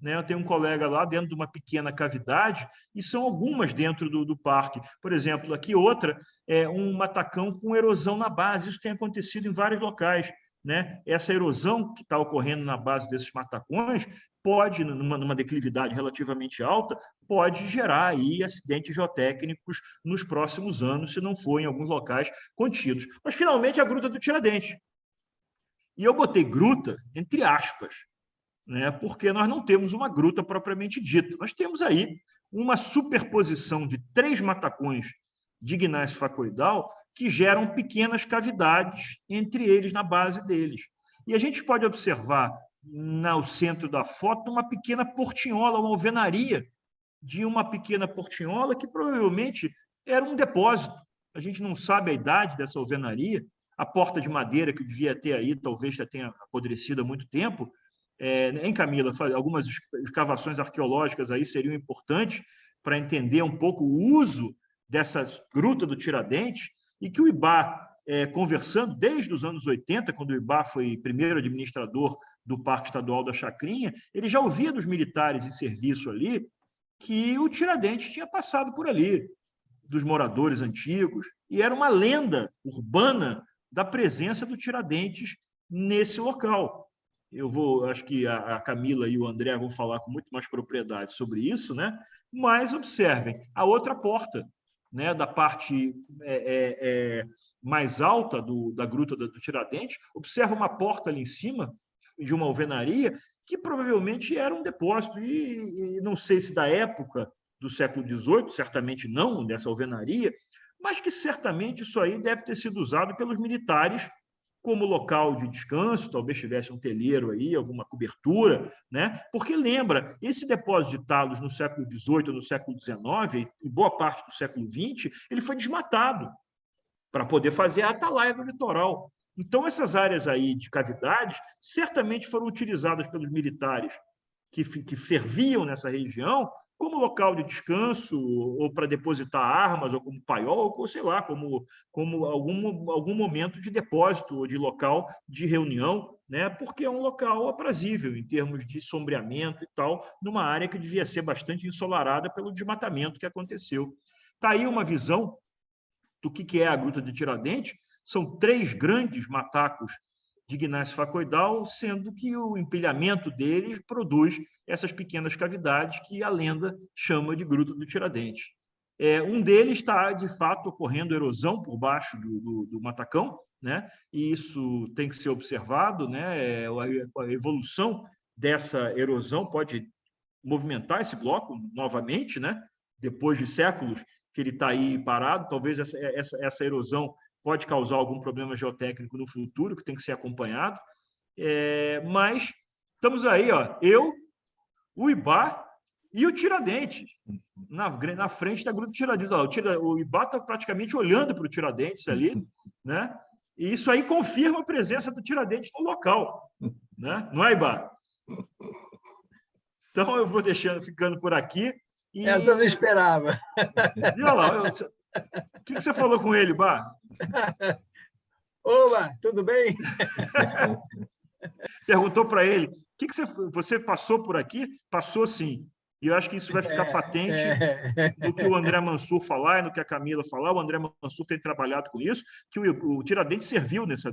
Né? Eu tenho um colega lá dentro de uma pequena cavidade, e são algumas dentro do parque. Por exemplo, aqui outra é um matacão com erosão na base. Isso tem acontecido em vários locais. Né? Essa erosão que está ocorrendo na base desses matacões pode, numa declividade relativamente alta, pode gerar aí acidentes geotécnicos nos próximos anos, se não for em alguns locais contidos. Mas, finalmente, a Gruta do Tiradentes. E eu botei gruta entre aspas, né? Porque nós não temos uma gruta propriamente dita. Nós temos aí uma superposição de 3 matacões de gneiss facoidal que geram pequenas cavidades entre eles, na base deles. E a gente pode observar, no centro da foto, uma pequena portinhola, uma alvenaria de uma pequena portinhola que provavelmente era um depósito. A gente não sabe a idade dessa alvenaria. A porta de madeira que devia ter aí, talvez já tenha apodrecido há muito tempo. Hein, Camila? Algumas escavações arqueológicas aí seriam importantes para entender um pouco o uso dessa gruta do Tiradentes, e que o IBA conversando desde os anos 80, quando o Ibá foi primeiro administrador do Parque Estadual da Chacrinha, ele já ouvia dos militares em serviço ali que o Tiradentes tinha passado por ali, dos moradores antigos, e era uma lenda urbana da presença do Tiradentes nesse local. Acho que a Camila e o André vão falar com muito mais propriedade sobre isso, né? Mas observem, a outra porta, né, da parte mais alta da Gruta do Tiradentes, observa uma porta ali em cima de uma alvenaria que provavelmente era um depósito, e não sei se da época do século XVIII, certamente não, dessa alvenaria, mas que certamente isso aí deve ter sido usado pelos militares como local de descanso, talvez tivesse um telheiro aí, alguma cobertura, né? Porque lembra, esse depósito de talos no século XVIII ou no século XIX, e boa parte do século XX, ele foi desmatado para poder fazer a atalaia do litoral. Então, essas áreas aí de cavidades certamente foram utilizadas pelos militares que serviam nessa região como local de descanso, ou para depositar armas, ou como paiol, ou sei lá, como algum momento de depósito ou de local de reunião, né? Porque é um local aprazível em termos de sombreamento e tal, numa área que devia ser bastante ensolarada pelo desmatamento que aconteceu. Está aí uma visão do que é a Gruta de Tiradentes. São 3 grandes matacos de gneiss facoidal, sendo que o empilhamento deles produz essas pequenas cavidades que a lenda chama de Gruta do Tiradentes. Um deles está, de fato, ocorrendo erosão por baixo do matacão, né? E isso tem que ser observado, né? A evolução dessa erosão pode movimentar esse bloco novamente, né? Depois de séculos que ele está aí parado, talvez essa erosão pode causar algum problema geotécnico no futuro, que tem que ser acompanhado. Mas estamos aí, ó, eu, o Ibá e o Tiradentes, na frente da Gruta do Tiradentes. O Ibá está praticamente olhando para o Tiradentes ali, né? E isso aí confirma a presença do Tiradentes no local, né? Não é, Ibá? Então, eu vou ficando por aqui. Essa eu não esperava. E olha lá, o que você falou com ele, Bá? Olá, tudo bem? Perguntou para ele, o que você passou por aqui? Passou sim. E eu acho que isso vai ficar patente no que o André Mansur falar e no que a Camila falar. O André Mansur tem trabalhado com isso, que o Tiradentes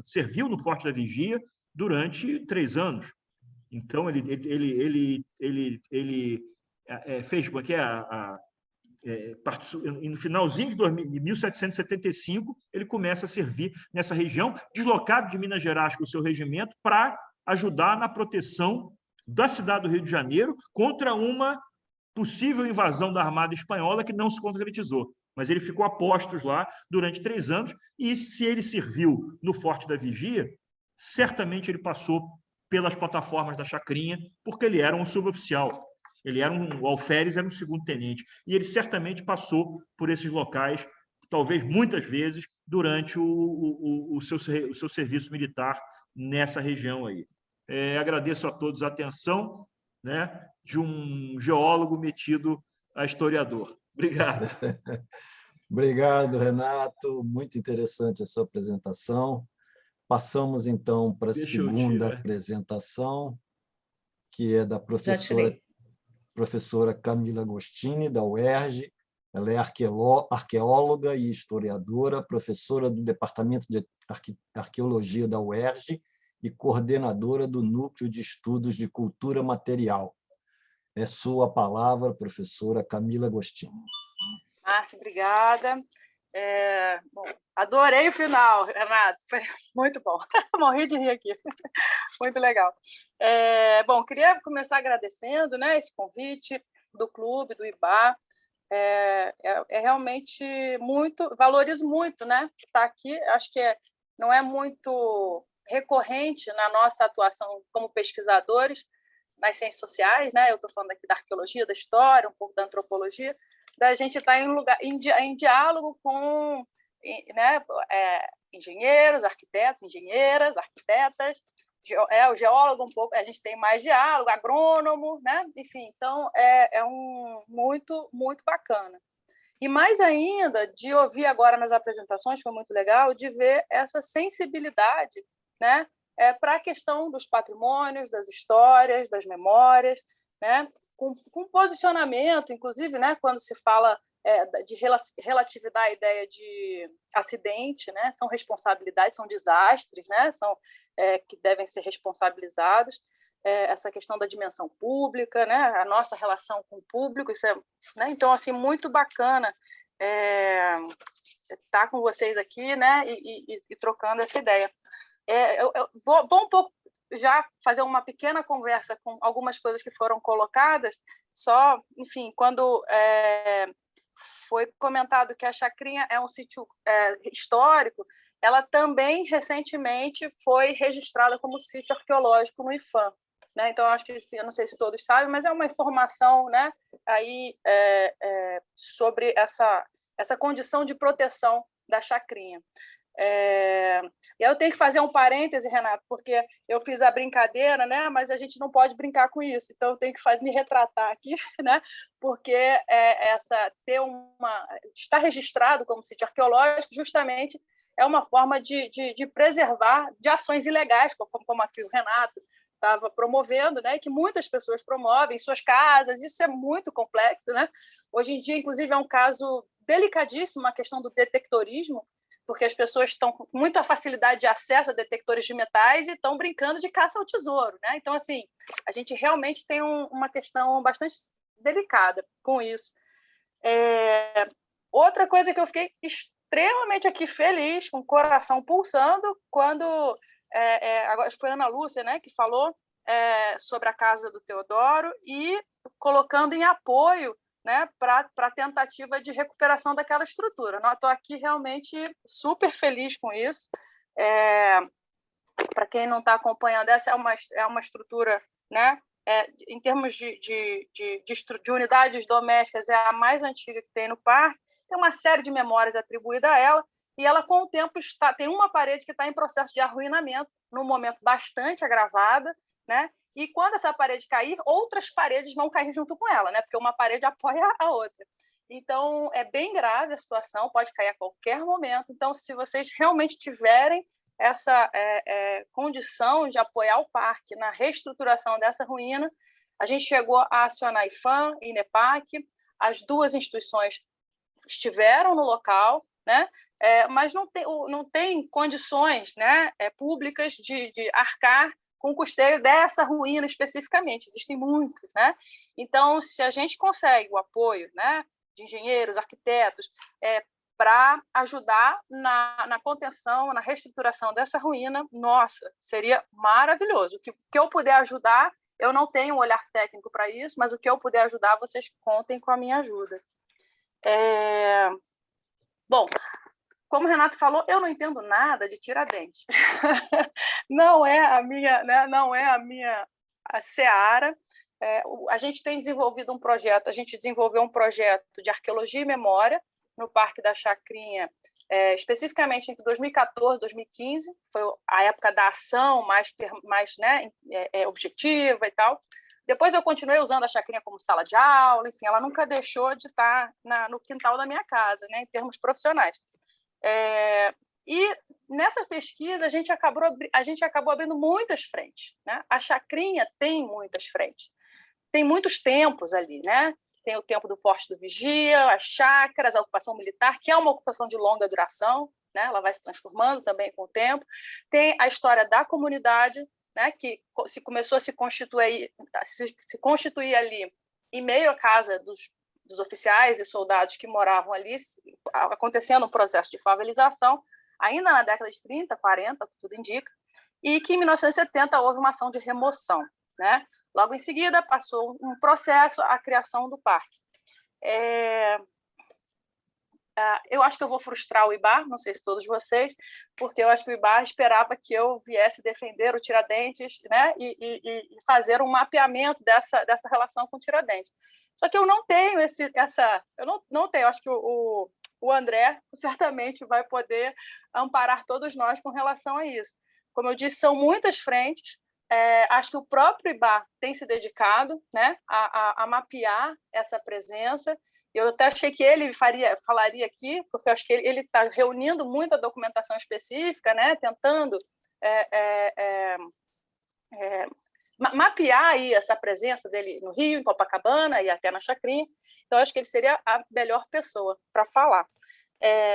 serviu no Forte da Vigia durante 3 anos. Então, ele fez como é que no finalzinho de 1775, ele começa a servir nessa região, deslocado de Minas Gerais com o seu regimento para ajudar na proteção da cidade do Rio de Janeiro contra uma possível invasão da Armada Espanhola que não se concretizou. Mas ele ficou a postos lá durante 3 anos, e se ele serviu no Forte da Vigia, certamente ele passou pelas plataformas da Chacrinha, porque ele era um suboficial. O alferes era um segundo-tenente, e ele certamente passou por esses locais, talvez muitas vezes, durante o seu serviço militar nessa região aí. Agradeço a todos a atenção, né, de um geólogo metido a historiador. Obrigado. Obrigado, Renato. Muito interessante a sua apresentação. Passamos, então, para a segunda apresentação, que é da professora Camila Agostini, da UERJ. Ela é arqueóloga e historiadora, professora do Departamento de Arqueologia da UERJ e coordenadora do Núcleo de Estudos de Cultura Material. É sua palavra, professora Camila Agostini. Márcia, obrigada. Bom, adorei o final, Renato, foi muito bom. Morri de rir aqui, muito legal. Bom, queria começar agradecendo, né, esse convite do clube, do Ibá. Realmente muito, valorizo muito, né, estar aqui. Acho que não é muito recorrente na nossa atuação como pesquisadores nas ciências sociais, né? Eu estou falando aqui da arqueologia, da história, um pouco da antropologia, da gente estar em diálogo com, né, engenheiros, arquitetos, engenheiras, arquitetas, o geólogo um pouco, a gente tem mais diálogo, agrônomo, né? Enfim, então muito, muito bacana. E mais ainda, de ouvir agora nas apresentações, foi muito legal, de ver essa sensibilidade, né, para a questão dos patrimônios, das histórias, das memórias, né, com posicionamento, inclusive, né, quando se fala de relatividade à ideia de acidente, né, são responsabilidades, são desastres, né, são, que devem ser responsabilizados. Essa questão da dimensão pública, né, a nossa relação com o público, isso né, então assim muito bacana estar com vocês aqui, né, e trocando essa ideia. Eu vou um pouco já fazer uma pequena conversa com algumas coisas que foram colocadas, só, enfim, quando foi comentado que a Chacrinha é um sítio histórico, ela também recentemente foi registrada como sítio arqueológico no IPHAN. Né? Então, acho que, eu não sei se todos sabem, mas é uma informação, né, aí, sobre essa condição de proteção da Chacrinha. Eu tenho que fazer um parêntese, Renato, porque eu fiz a brincadeira, né, mas a gente não pode brincar com isso, então eu tenho que me retratar aqui, né, porque estar registrado como sítio arqueológico justamente é uma forma de preservar de ações ilegais, como aqui o Renato estava promovendo, né, que muitas pessoas promovem em suas casas. Isso é muito complexo, né? Hoje em dia, inclusive, é um caso delicadíssimo a questão do detectorismo, porque as pessoas estão com muita facilidade de acesso a detectores de metais e estão brincando de caça ao tesouro, né? Então, assim, a gente realmente tem uma questão bastante delicada com isso. Outra coisa que eu fiquei extremamente aqui feliz, com o coração pulsando, quando agora foi a Ana Lúcia, né, que falou sobre a casa do Teodoro e colocando em apoio, né, para a tentativa de recuperação daquela estrutura. Estou aqui realmente super feliz com isso. Para quem não está acompanhando, essa é uma estrutura, né, em termos de unidades domésticas, é a mais antiga que tem no parque. Tem uma série de memórias atribuídas a ela, e ela, com o tempo, tem uma parede que está em processo de arruinamento, num momento bastante agravada, né? E quando essa parede cair, outras paredes vão cair junto com ela, né? Porque uma parede apoia a outra. Então, é bem grave a situação, pode cair a qualquer momento. Então, se vocês realmente tiverem essa condição de apoiar o parque na reestruturação dessa ruína, a gente chegou a acionar IPHAN e INEPAC, as duas instituições estiveram no local, né? Mas não tem condições, né, públicas de arcar com o custeio dessa ruína especificamente. Existem muitas, né? Então, se a gente consegue o apoio, né, de engenheiros, arquitetos, para ajudar na contenção, na reestruturação dessa ruína, nossa, seria maravilhoso. O que eu puder ajudar, eu não tenho um olhar técnico para isso, mas o que eu puder ajudar, vocês contem com a minha ajuda. Bom, como o Renato falou, eu não entendo nada de Tiradentes. Não é a minha, né, não é a minha seara. A gente tem desenvolvido um projeto, a gente desenvolveu um projeto de arqueologia e memória no Parque da Chacrinha, especificamente entre 2014 e 2015, foi a época da ação mais né, objetiva e tal. Depois eu continuei usando a Chacrinha como sala de aula, enfim, ela nunca deixou de estar no quintal da minha casa, né, em termos profissionais. E nessa pesquisa a gente acabou abrindo muitas frentes, né? A Chacrinha tem muitas frentes, tem muitos tempos ali, né? Tem o tempo do Forte do Vigia, as chácaras, a ocupação militar, que é uma ocupação de longa duração, né? Ela vai se transformando também com o tempo. Tem a história da comunidade, né? Que começou a se constituir ali em meio à casa dos oficiais e soldados que moravam ali, acontecendo um processo de favelização, ainda na década de 30, 40, tudo indica, e que em 1970 houve uma ação de remoção, né? Logo em seguida, passou um processo, a criação do parque. Eu acho que eu vou frustrar o IBAR, não sei se todos vocês, porque eu acho que o IBAR esperava que eu viesse defender o Tiradentes, né, e fazer um mapeamento dessa relação com o Tiradentes. Só que eu não tenho eu não tenho, acho que o André certamente vai poder amparar todos nós com relação a isso. Como eu disse, são muitas frentes. Acho que o próprio IBAR tem se dedicado, né, a mapear essa presença, Eu até achei que ele falaria aqui, porque eu acho que ele está reunindo muita documentação específica, né? Tentando mapear aí essa presença dele no Rio, em Copacabana e até na Chacrinha. Então, acho que ele seria a melhor pessoa para falar.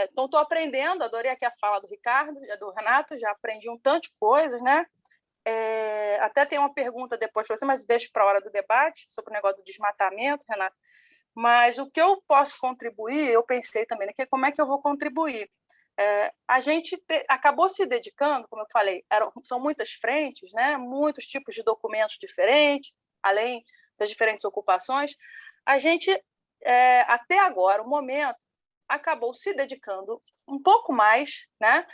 Então, estou aprendendo, adorei aqui a fala do Ricardo, do Renato, já aprendi um tanto de coisas, né? Até tem uma pergunta depois para você, mas deixo para a hora do debate, sobre o negócio do desmatamento, Renato. Mas o que eu posso contribuir, eu pensei também, né, que como é que eu vou contribuir? A gente acabou se dedicando, como eu falei, são muitas frentes, né, muitos tipos de documentos diferentes, além das diferentes ocupações. A gente, até agora, o momento, acabou se dedicando um pouco mais, né,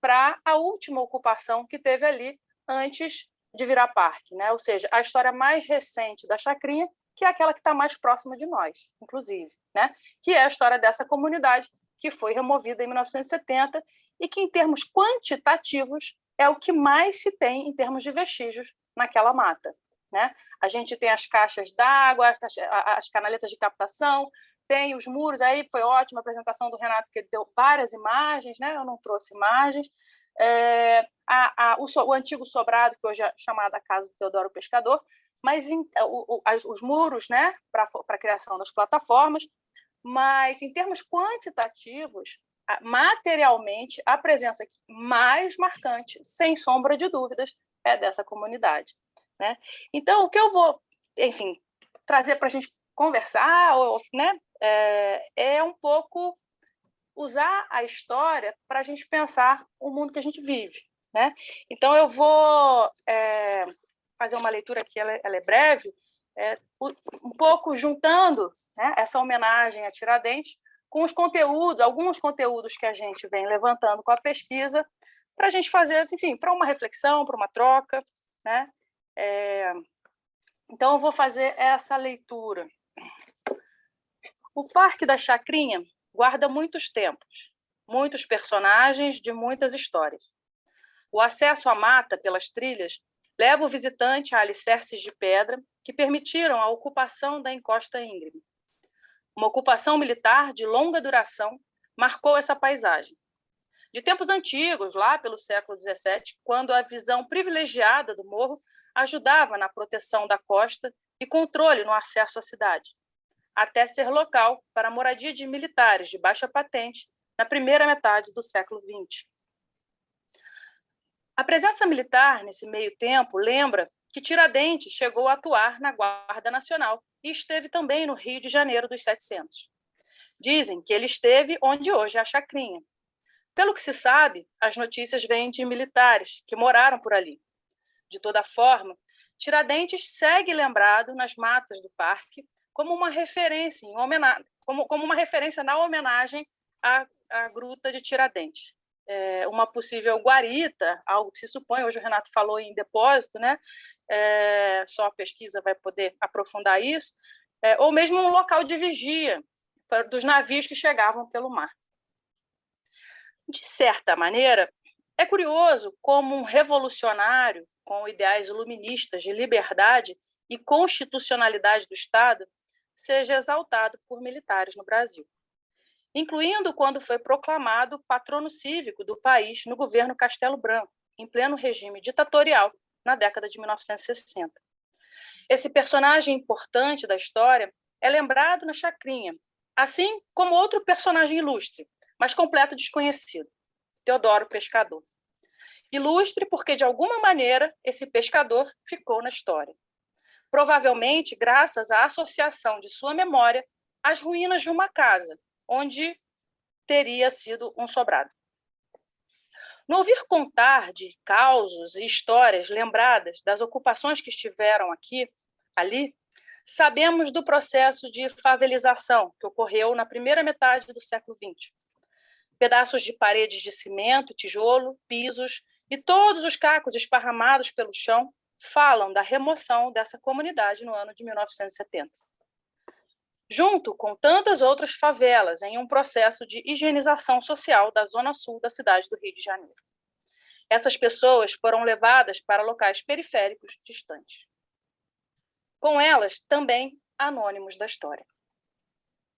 para a última ocupação que teve ali antes de virar parque, né? Ou seja, a história mais recente da Chacrinha, que é aquela que está mais próxima de nós, inclusive, né? Que é a história dessa comunidade que foi removida em 1970 e que, em termos quantitativos, é o que mais se tem em termos de vestígios naquela mata, né? A gente tem as caixas d'água, as canaletas de captação, tem os muros, aí foi ótima a apresentação do Renato, que ele deu várias imagens, né? Eu não trouxe imagens. O antigo sobrado, que hoje é chamado a Casa do Teodoro Pescador, mas os muros, né, para a criação das plataformas, mas em termos quantitativos, materialmente, a presença mais marcante, sem sombra de dúvidas, é dessa comunidade, né? Então, o que eu vou, enfim, trazer para a gente conversar, né, é um pouco usar a história para a gente pensar o mundo que a gente vive, né? Então, eu vou fazer uma leitura aqui, ela é breve, um pouco juntando, né, essa homenagem a Tiradentes com os conteúdos, alguns conteúdos que a gente vem levantando com a pesquisa, para a gente fazer, enfim, para uma reflexão, para uma troca, né? Então, eu vou fazer essa leitura. O Parque da Chacrinha guarda muitos tempos, muitos personagens de muitas histórias. O acesso à mata pelas trilhas leva o visitante a alicerces de pedra que permitiram a ocupação da encosta íngreme. Uma ocupação militar de longa duração marcou essa paisagem. De tempos antigos, lá pelo século XVII, quando a visão privilegiada do morro ajudava na proteção da costa e controle no acesso à cidade, até ser local para a moradia de militares de baixa patente na primeira metade do século XX. A presença militar, nesse meio tempo, lembra que Tiradentes chegou a atuar na Guarda Nacional e esteve também no Rio de Janeiro dos 700. Dizem que ele esteve onde hoje é a Chacrinha. Pelo que se sabe, as notícias vêm de militares que moraram por ali. De toda forma, Tiradentes segue lembrado nas matas do parque como uma referência, como uma referência na homenagem à Gruta de Tiradentes. Uma possível guarita, algo que se supõe, hoje o Renato falou em depósito, né? Só a pesquisa vai poder aprofundar isso, ou mesmo um local de vigia dos navios que chegavam pelo mar. De certa maneira, é curioso como um revolucionário com ideais iluministas de liberdade e constitucionalidade do Estado seja exaltado por militares no Brasil, incluindo quando foi proclamado patrono cívico do país no governo Castelo Branco, em pleno regime ditatorial, na década de 1960. Esse personagem importante da história é lembrado na Chacrinha, assim como outro personagem ilustre, mas completo desconhecido, Teodoro Pescador. Ilustre porque, de alguma maneira, esse pescador ficou na história. Provavelmente graças à associação de sua memória às ruínas de uma casa, onde teria sido um sobrado. No ouvir contar de causos e histórias lembradas das ocupações que estiveram ali, sabemos do processo de favelização que ocorreu na primeira metade do século XX. Pedaços de paredes de cimento, tijolo, pisos e todos os cacos esparramados pelo chão falam da remoção dessa comunidade no ano de 1970. Junto com tantas outras favelas em um processo de higienização social da zona sul da cidade do Rio de Janeiro. Essas pessoas foram levadas para locais periféricos distantes. Com elas, também anônimos da história.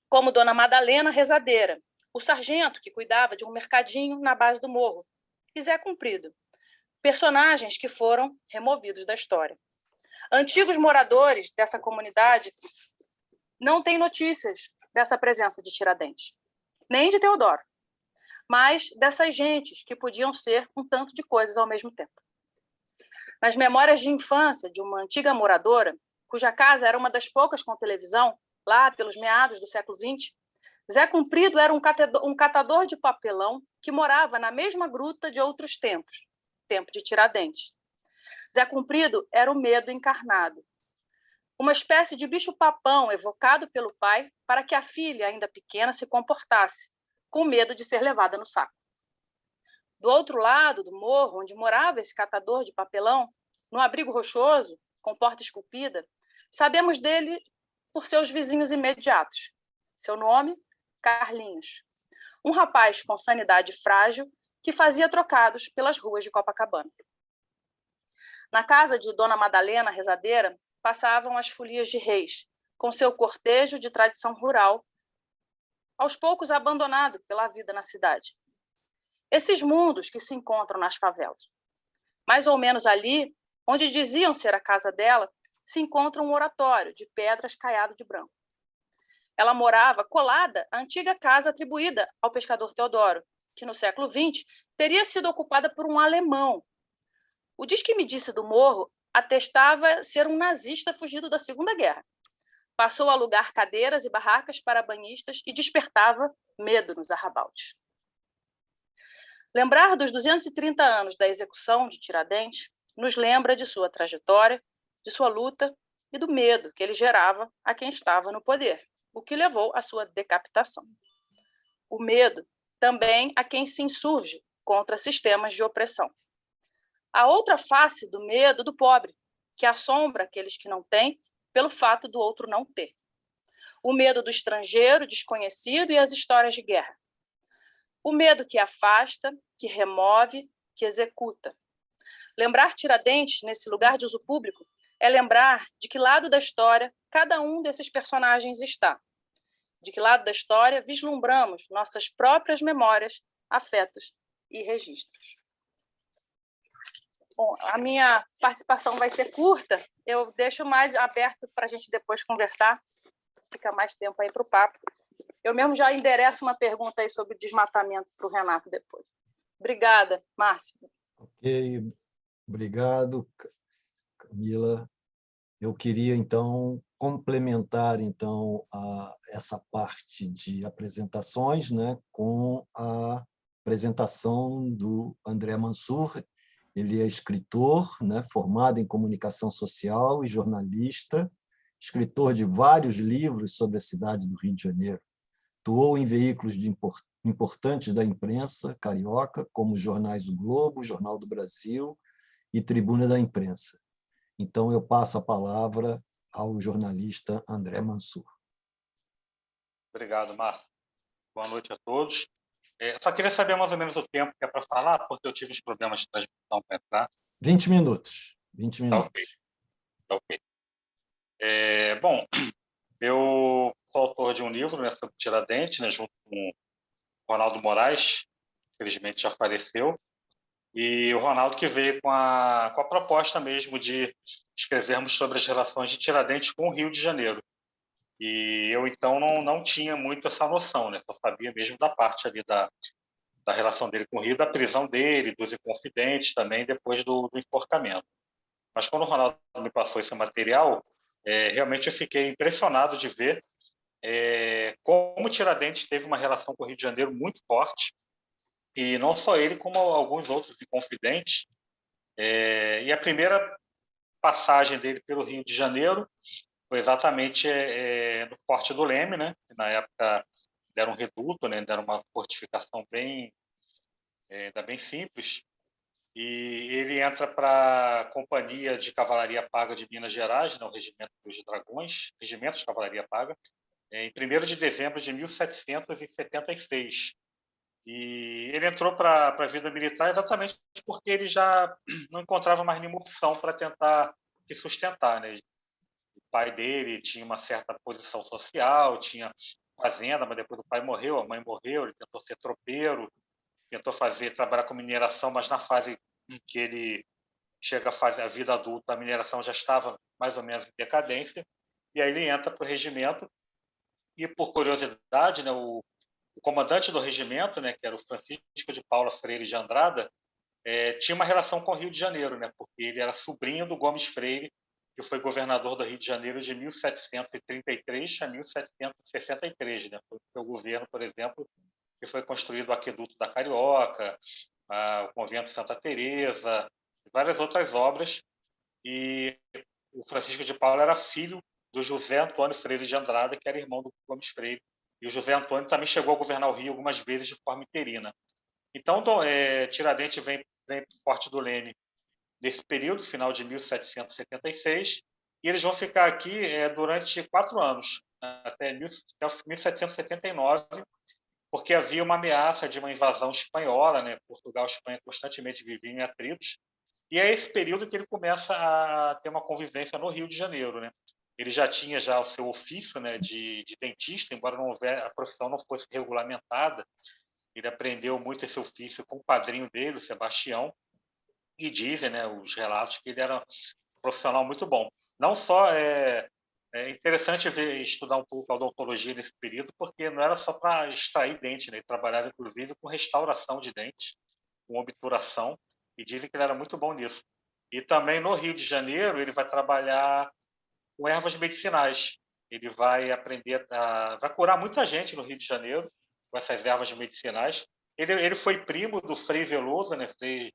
como Dona Madalena Rezadeira, o sargento que cuidava de um mercadinho na base do morro, e Zé Cumprido, personagens que foram removidos da história. Antigos moradores dessa comunidade não têm notícias dessa presença de Tiradentes, nem de Teodoro, mas dessas gentes que podiam ser um tanto de coisas ao mesmo tempo. Nas memórias de infância de uma antiga moradora, cuja casa era uma das poucas com televisão, lá pelos meados do século XX, Zé Cumprido era um catador de papelão que morava na mesma gruta de outros tempos, tempo de Tiradentes. Zé Cumprido era o medo encarnado, uma espécie de bicho-papão evocado pelo pai para que a filha, ainda pequena, se comportasse, com medo de ser levada no saco. Do outro lado do morro, onde morava esse catador de papelão, no abrigo rochoso, com porta esculpida, sabemos dele por seus vizinhos imediatos. Seu nome, Carlinhos, um rapaz com sanidade frágil que fazia trocados pelas ruas de Copacabana. Na casa de Dona Madalena Rezadeira passavam as folias de reis, com seu cortejo de tradição rural, aos poucos abandonado pela vida na cidade. Esses mundos que se encontram nas favelas. Mais ou menos ali, onde diziam ser a casa dela, se encontra um oratório de pedras caiado de branco. Ela morava colada à antiga casa atribuída ao pescador Teodoro, que no século XX teria sido ocupada por um alemão. O Diz que me disse do morro atestava ser um nazista fugido da Segunda Guerra. Passou a alugar cadeiras e barracas para banhistas e despertava medo nos arrabaldes. Lembrar dos 230 anos da execução de Tiradentes nos lembra de sua trajetória, de sua luta e do medo que ele gerava a quem estava no poder, o que levou à sua decapitação. O medo também a quem se insurge contra sistemas de opressão. A outra face do medo do pobre, que assombra aqueles que não têm pelo fato do outro não ter. O medo do estrangeiro, desconhecido e as histórias de guerra. O medo que afasta, que remove, que executa. Lembrar Tiradentes nesse lugar de uso público é lembrar de que lado da história cada um desses personagens está. De que lado da história vislumbramos nossas próprias memórias, afetos e registros. Bom, a minha participação vai ser curta, eu deixo mais aberto para a gente depois conversar, fica mais tempo aí para o papo. Eu mesmo já endereço uma pergunta aí sobre o desmatamento para o Renato depois. Obrigada, Márcio. Ok, obrigado, Camila. Eu queria, então, complementar essa parte de apresentações, né, com a apresentação do André Mansur. Ele é escritor, né, formado em comunicação social e jornalista, escritor de vários livros sobre a cidade do Rio de Janeiro. Atuou em veículos importantes da imprensa carioca, como os jornais O Globo, Jornal do Brasil e Tribuna da Imprensa. Então, eu passo a palavra ao jornalista André Mansur. Obrigado, Márcio. Boa noite a todos. Só queria saber mais ou menos o tempo que é para falar, porque eu tive uns problemas de transmissão para entrar. 20 minutos. 20 minutos. Tá ok. Bom, eu sou autor de um livro, né, sobre Tiradentes, né, junto com o Ronaldo Moraes, infelizmente já faleceu, e o Ronaldo que veio com a proposta mesmo de escrevermos sobre as relações de Tiradentes com o Rio de Janeiro. E eu, então, não tinha muito essa noção, né? Só sabia mesmo da parte ali da relação dele com o Rio, da prisão dele, dos Inconfidentes também, depois do enforcamento. Mas quando o Ronaldo me passou esse material, realmente eu fiquei impressionado de ver como Tiradentes teve uma relação com o Rio de Janeiro muito forte, e não só ele, como alguns outros Inconfidentes. E a primeira passagem dele pelo Rio de Janeiro foi exatamente no Forte do Leme, né? Na época deram um reduto, né? Deram uma fortificação bem simples, e ele entra para a Companhia de Cavalaria Paga de Minas Gerais, né? O Regimento dos Dragões, Regimento de Cavalaria Paga, em 1º de dezembro de 1776. E ele entrou para a vida militar exatamente porque ele já não encontrava mais nenhuma opção para tentar se sustentar, né? O pai dele tinha uma certa posição social, tinha fazenda, mas depois o pai morreu, a mãe morreu, ele tentou ser tropeiro, tentou trabalhar com mineração, mas na fase em que ele chega a vida adulta, a mineração já estava mais ou menos em decadência, e aí ele entra para o regimento, e por curiosidade, né, o comandante do regimento, né, que era o Francisco de Paula Freire de Andrada, tinha uma relação com o Rio de Janeiro, né, porque ele era sobrinho do Gomes Freire, que foi governador do Rio de Janeiro de 1733 a 1763. Né, foi o governo, por exemplo, que foi construído o Aqueduto da Carioca, o Convento de Santa Teresa, várias outras obras, e o Francisco de Paula era filho do José Antônio Freire de Andrada, que era irmão do Gomes Freire, e o José Antônio também chegou a governar o Rio algumas vezes de forma interina. Então, Tiradentes vem para o Forte do Leme nesse período, final de 1776, e eles vão ficar aqui durante 4 anos, até 1779, porque havia uma ameaça de uma invasão espanhola, né? Portugal e Espanha constantemente viviam em atritos, e é esse período que ele começa a ter uma convivência no Rio de Janeiro, né? Ele já tinha o seu ofício, né, de dentista, embora a profissão não fosse regulamentada. Ele aprendeu muito esse ofício com o padrinho dele, o Sebastião, e dizem, né, os relatos, que ele era um profissional muito bom. Não só é interessante estudar um pouco a odontologia nesse período, porque não era só para extrair dente, né? Ele trabalhava, inclusive, com restauração de dentes, com obturação, e dizem que ele era muito bom nisso. E também no Rio de Janeiro ele vai trabalhar com ervas medicinais. Ele vai aprender vai curar muita gente no Rio de Janeiro com essas ervas medicinais. Ele foi primo do Frei Veloso, né? Frei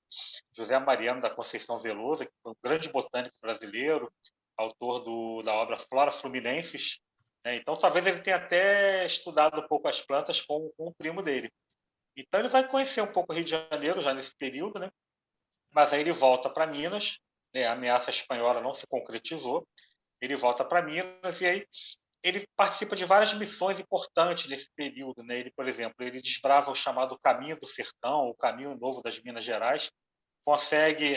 José Mariano da Conceição Veloso, que foi um grande botânico brasileiro, autor da obra Flora Fluminensis, né? Então talvez ele tenha até estudado um pouco as plantas com o primo dele. Então ele vai conhecer um pouco o Rio de Janeiro já nesse período, né? Mas aí ele volta para Minas, né? A ameaça espanhola não se concretizou, ele volta para Minas e aí ele participa de várias missões importantes nesse período, né? Ele, por exemplo, ele desbrava o chamado Caminho do Sertão, o Caminho Novo das Minas Gerais, consegue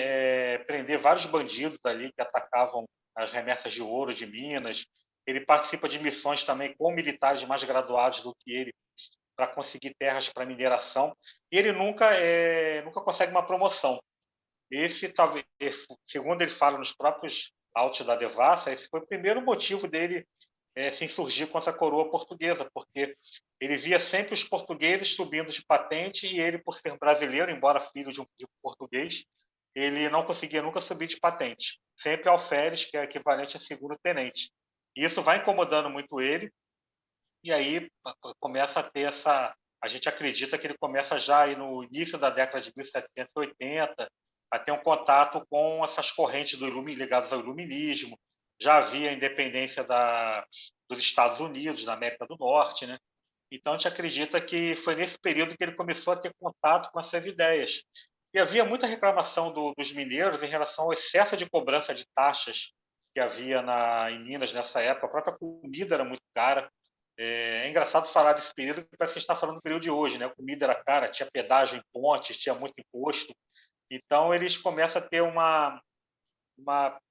prender vários bandidos ali que atacavam as remessas de ouro de Minas. Ele participa de missões também com militares mais graduados do que ele para conseguir terras para mineração. E ele nunca consegue uma promoção. Esse, talvez, segundo ele fala nos próprios autos da devassa, esse foi o primeiro motivo dele se insurgir contra a coroa portuguesa, porque ele via sempre os portugueses subindo de patente e ele, por ser brasileiro, embora filho de um português, ele não conseguia nunca subir de patente. Sempre alferes, que é equivalente a segundo-tenente. E isso vai incomodando muito ele, e aí começa a ter a gente acredita que ele começa já aí no início da década de 1780 a ter um contato com essas correntes ligadas ao iluminismo. Já havia a independência dos Estados Unidos, da América do Norte, né? Então a gente acredita que foi nesse período que ele começou a ter contato com essas ideias. E havia muita reclamação dos mineiros em relação ao excesso de cobrança de taxas que havia em Minas nessa época. A própria comida era muito cara. É engraçado falar desse período, porque parece que a gente está falando do período de hoje, né? A comida era cara, tinha pedágio em pontes, tinha muito imposto. Então, eles começam a ter uma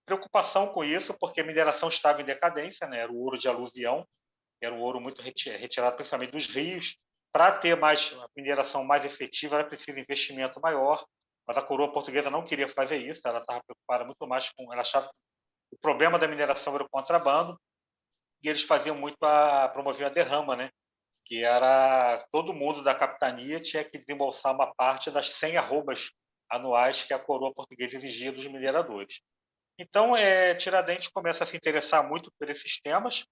preocupação com isso, porque a mineração estava em decadência, né? Era o ouro de aluvião, era um ouro muito retirado principalmente dos rios. Para ter a mineração mais efetiva, era preciso investimento maior, mas a coroa portuguesa não queria fazer isso, ela estava preocupada muito mais ela achava que o problema da mineração era o contrabando, e eles faziam muito promover a derrama, né? Que era todo mundo da capitania tinha que desembolsar uma parte das 100 arrobas anuais que a coroa portuguesa exigia dos mineradores. Então, Tiradentes começa a se interessar muito por esses temas,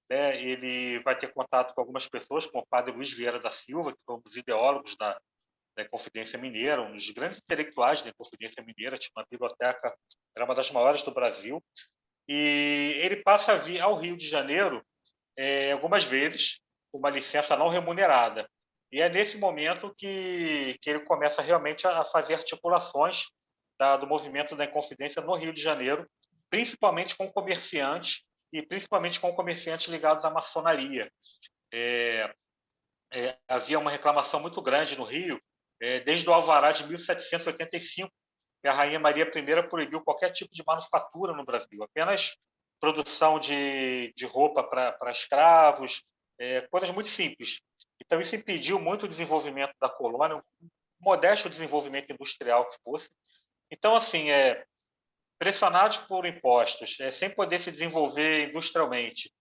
né? Ele vai ter contato com algumas pessoas, como o padre Luiz Vieira da Silva, que foi um dos ideólogos da Inconfidência Mineira, um dos grandes intelectuais da Inconfidência Mineira, tinha uma biblioteca, era uma das maiores do Brasil, e ele passa a vir ao Rio de Janeiro algumas vezes, com uma licença não remunerada. E é nesse momento que ele começa realmente a fazer articulações do movimento da Inconfidência no Rio de Janeiro, principalmente com comerciantes, e principalmente com comerciantes ligados à maçonaria. Havia uma reclamação muito grande no Rio, desde o Alvará de 1785, que a Rainha Maria I proibiu qualquer tipo de manufatura no Brasil, apenas produção de roupa para escravos, coisas muito simples. Então, isso impediu muito o desenvolvimento da colônia, um modesto desenvolvimento industrial que fosse. Então, assim, pressionados por impostos, sem poder se desenvolver industrialmente,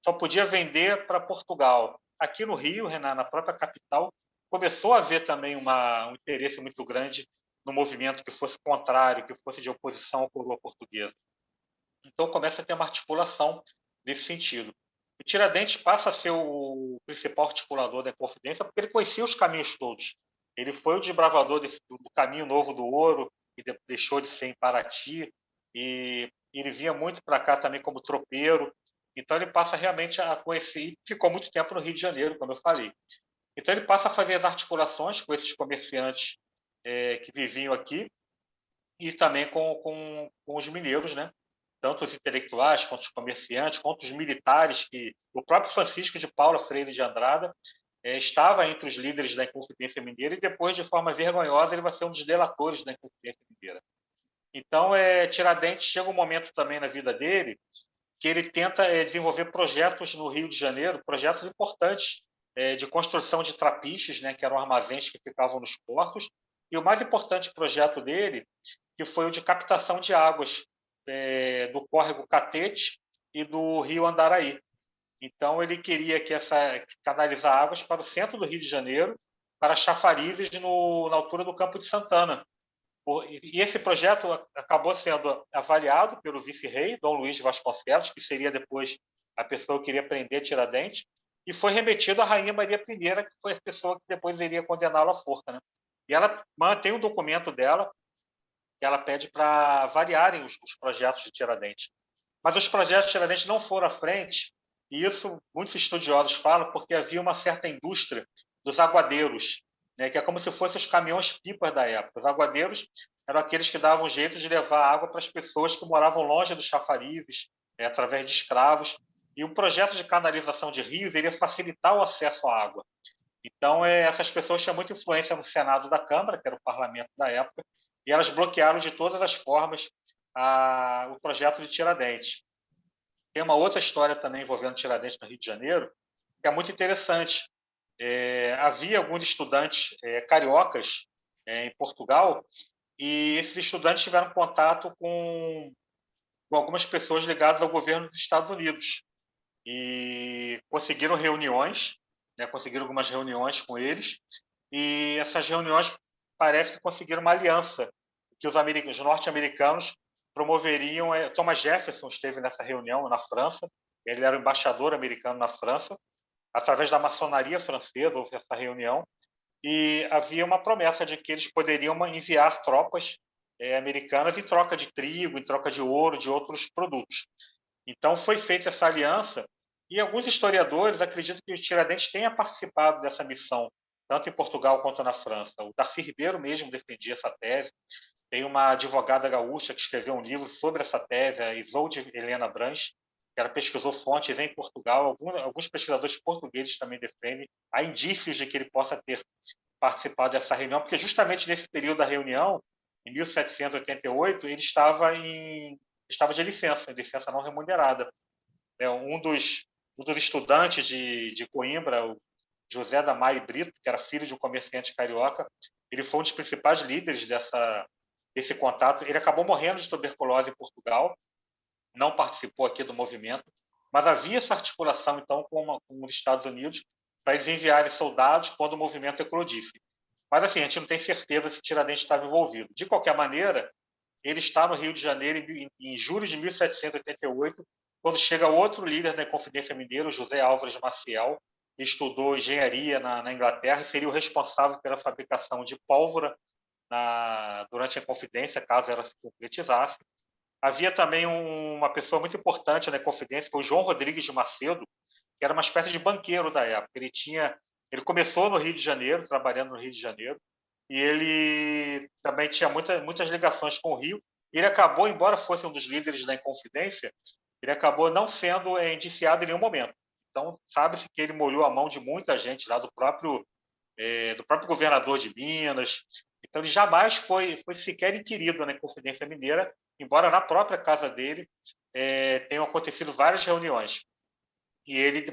só podia vender para Portugal. Aqui no Rio, Renan, na própria capital, começou a haver também um interesse muito grande no movimento que fosse contrário, que fosse de oposição à coroa portuguesa. Então, começa a ter uma articulação nesse sentido. O Tiradentes passa a ser o principal articulador da Inconfidência porque ele conhecia os caminhos todos. Ele foi o desbravador do caminho novo do ouro, que deixou de ser em Paraty, e ele vinha muito para cá também como tropeiro. Então, ele passa realmente a conhecer, e ficou muito tempo no Rio de Janeiro, como eu falei. Então, ele passa a fazer as articulações com esses comerciantes que viviam aqui e também com os mineiros, né? Tanto os intelectuais, quanto os comerciantes, quanto os militares, que o próprio Francisco de Paula Freire de Andrada estava entre os líderes da Inconfidência Mineira e depois, de forma vergonhosa, ele vai ser um dos delatores da Inconfidência Mineira. Então, Tiradentes chega um momento também na vida dele que ele tenta desenvolver projetos no Rio de Janeiro, projetos importantes de construção de trapiches, né, que eram armazéns que ficavam nos portos, e o mais importante projeto dele, que foi o de captação de águas do córrego Catete e do rio Andaraí. Então, ele queria canalizar águas para o centro do Rio de Janeiro, para chafarizes na altura do Campo de Santana. E esse projeto acabou sendo avaliado pelo vice-rei, Dom Luís de Vasconcelos, que seria depois a pessoa que iria prender Tiradentes, e foi remetido à Rainha Maria I, que foi a pessoa que depois iria condená-lo à forca, né? E ela mantém um documento dela que ela pede para avaliarem os projetos de Tiradentes. Mas os projetos de Tiradentes não foram à frente, e isso muitos estudiosos falam porque havia uma certa indústria dos aguadeiros, né, que é como se fossem os caminhões-pipas da época. Os aguadeiros eram aqueles que davam jeito de levar água para as pessoas que moravam longe dos chafarizes, através de escravos. E o projeto de canalização de rios iria facilitar o acesso à água. Então, essas pessoas tinham muita influência no Senado da Câmara, que era o parlamento da época, e elas bloquearam de todas as formas o projeto de Tiradentes. Tem uma outra história também envolvendo Tiradentes no Rio de Janeiro, que é muito interessante. Havia alguns estudantes cariocas em Portugal, e esses estudantes tiveram contato com algumas pessoas ligadas ao governo dos Estados Unidos e conseguiram reuniões, né, conseguiram algumas reuniões com eles, e essas reuniões parece que conseguiram uma aliança que os norte-americanos promoveriam. Thomas Jefferson esteve nessa reunião na França, ele era o embaixador americano na França, através da maçonaria francesa houve essa reunião, e havia uma promessa de que eles poderiam enviar tropas americanas em troca de trigo, em troca de ouro, de outros produtos. Então foi feita essa aliança, e alguns historiadores acreditam que o Tiradentes tenha participado dessa missão, tanto em Portugal quanto na França. O Darcy Ribeiro mesmo defendia essa tese. Tem uma advogada gaúcha que escreveu um livro sobre essa tese, a Isolde Helena Branche, que ela pesquisou fontes em Portugal. Alguns pesquisadores portugueses também defendem. Há indícios de que ele possa ter participado dessa reunião, porque justamente nesse período da reunião, em 1788, ele estava de licença não remunerada. Um dos estudantes de Coimbra, o José da Maia Brito, que era filho de um comerciante carioca, ele foi um dos principais líderes desse contato. Ele acabou morrendo de tuberculose em Portugal, não participou aqui do movimento, mas havia essa articulação, então, com os Estados Unidos para eles enviarem soldados quando o movimento eclodisse. Mas, assim, a gente não tem certeza se Tiradentes estava envolvido. De qualquer maneira, ele está no Rio de Janeiro em julho de 1788, quando chega outro líder da Inconfidência Mineira, José Álvares Maciel, que estudou engenharia na Inglaterra e seria o responsável pela fabricação de pólvora durante a Inconfidência, caso ela se concretizasse. Havia também uma pessoa muito importante na Inconfidência, foi o João Rodrigues de Macedo, que era uma espécie de banqueiro da época. Ele começou no Rio de Janeiro, trabalhando no Rio de Janeiro, e ele também tinha muitas ligações com o Rio. Ele acabou, embora fosse um dos líderes da Inconfidência, ele acabou não sendo indiciado em nenhum momento. Então, sabe-se que ele molhou a mão de muita gente lá, do próprio governador de Minas. Então, ele jamais foi sequer inquirido na Inconfidência Mineira, embora na própria casa dele tenham acontecido várias reuniões.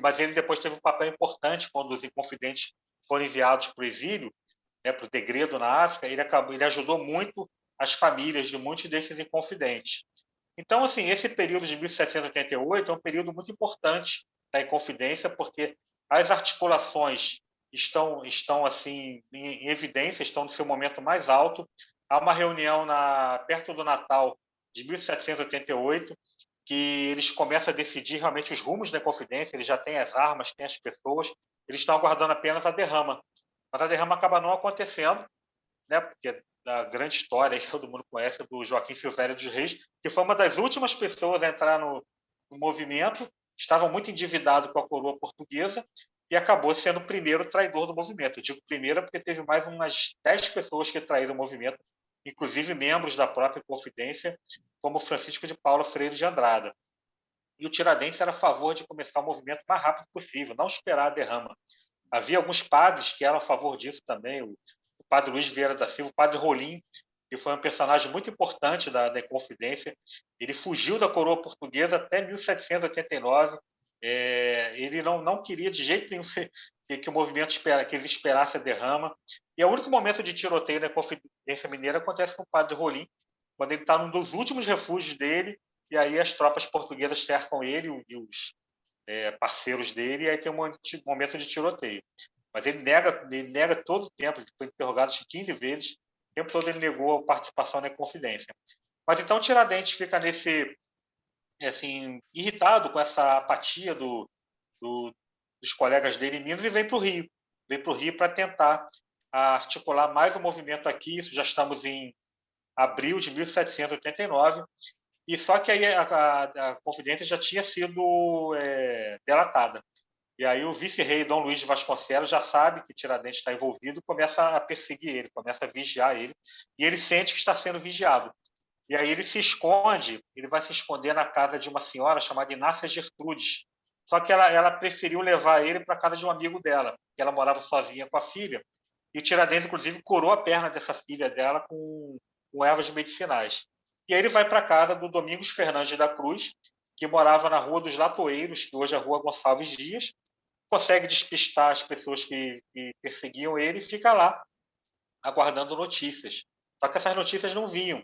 Mas ele depois teve um papel importante quando os inconfidentes foram enviados para o exílio, né, para o degredo na África. Ele ajudou muito as famílias de muitos desses inconfidentes. Então, assim, esse período de 1788 é um período muito importante da Inconfidência, porque as articulações estão assim em evidência, estão no seu momento mais alto. Há uma reunião perto do Natal de 1788 que eles começam a decidir realmente os rumos da Inconfidência. Eles já têm as armas, têm as pessoas, eles estão aguardando apenas a derrama. Mas a derrama acaba não acontecendo, né? Porque da grande história que todo mundo conhece do Joaquim Silvério dos Reis, que foi uma das últimas pessoas a entrar no movimento, estava muito endividado com a coroa portuguesa e acabou sendo o primeiro traidor do movimento. Eu digo primeiro porque teve mais umas 10 pessoas que traíram o movimento, inclusive membros da própria Inconfidência, como Francisco de Paula Freire de Andrada. E o Tiradentes era a favor de começar o movimento o mais rápido possível, não esperar a derrama. Havia alguns padres que eram a favor disso também, o padre Luiz Vieira da Silva, o padre Rolim, que foi um personagem muito importante da Inconfidência. Ele fugiu da coroa portuguesa até 1789. Ele não queria de jeito nenhum que o movimento que ele esperasse a derrama. E o único momento de tiroteio na Inconfidência Mineira acontece com o padre Rolim, quando ele está num dos últimos refúgios dele, e aí as tropas portuguesas cercam ele e os parceiros dele, e aí tem um momento de tiroteio. Mas ele nega todo o tempo, ele foi interrogado 15 vezes, o tempo todo ele negou a participação na Inconfidência. Mas então Tiradentes fica irritado com essa apatia dos colegas dele em Minas e vem para o Rio. Vem para o Rio para tentar articular mais um movimento aqui. Isso já estamos em abril de 1789. E só que aí a Confidência já tinha sido delatada. E aí o vice-rei Dom Luís de Vasconcelos já sabe que Tiradentes está envolvido e começa a perseguir ele, começa a vigiar ele, e ele sente que está sendo vigiado. E aí ele vai se esconder na casa de uma senhora chamada Inácia Gertrudes. Só que ela preferiu levar ele para a casa de um amigo dela, que ela morava sozinha com a filha, e Tiradentes, inclusive, curou a perna dessa filha dela com ervas medicinais. E aí ele vai para a casa do Domingos Fernandes da Cruz, que morava na Rua dos Latoeiros, que hoje é a Rua Gonçalves Dias, consegue despistar as pessoas que perseguiam ele e fica lá aguardando notícias. Só que essas notícias não vinham.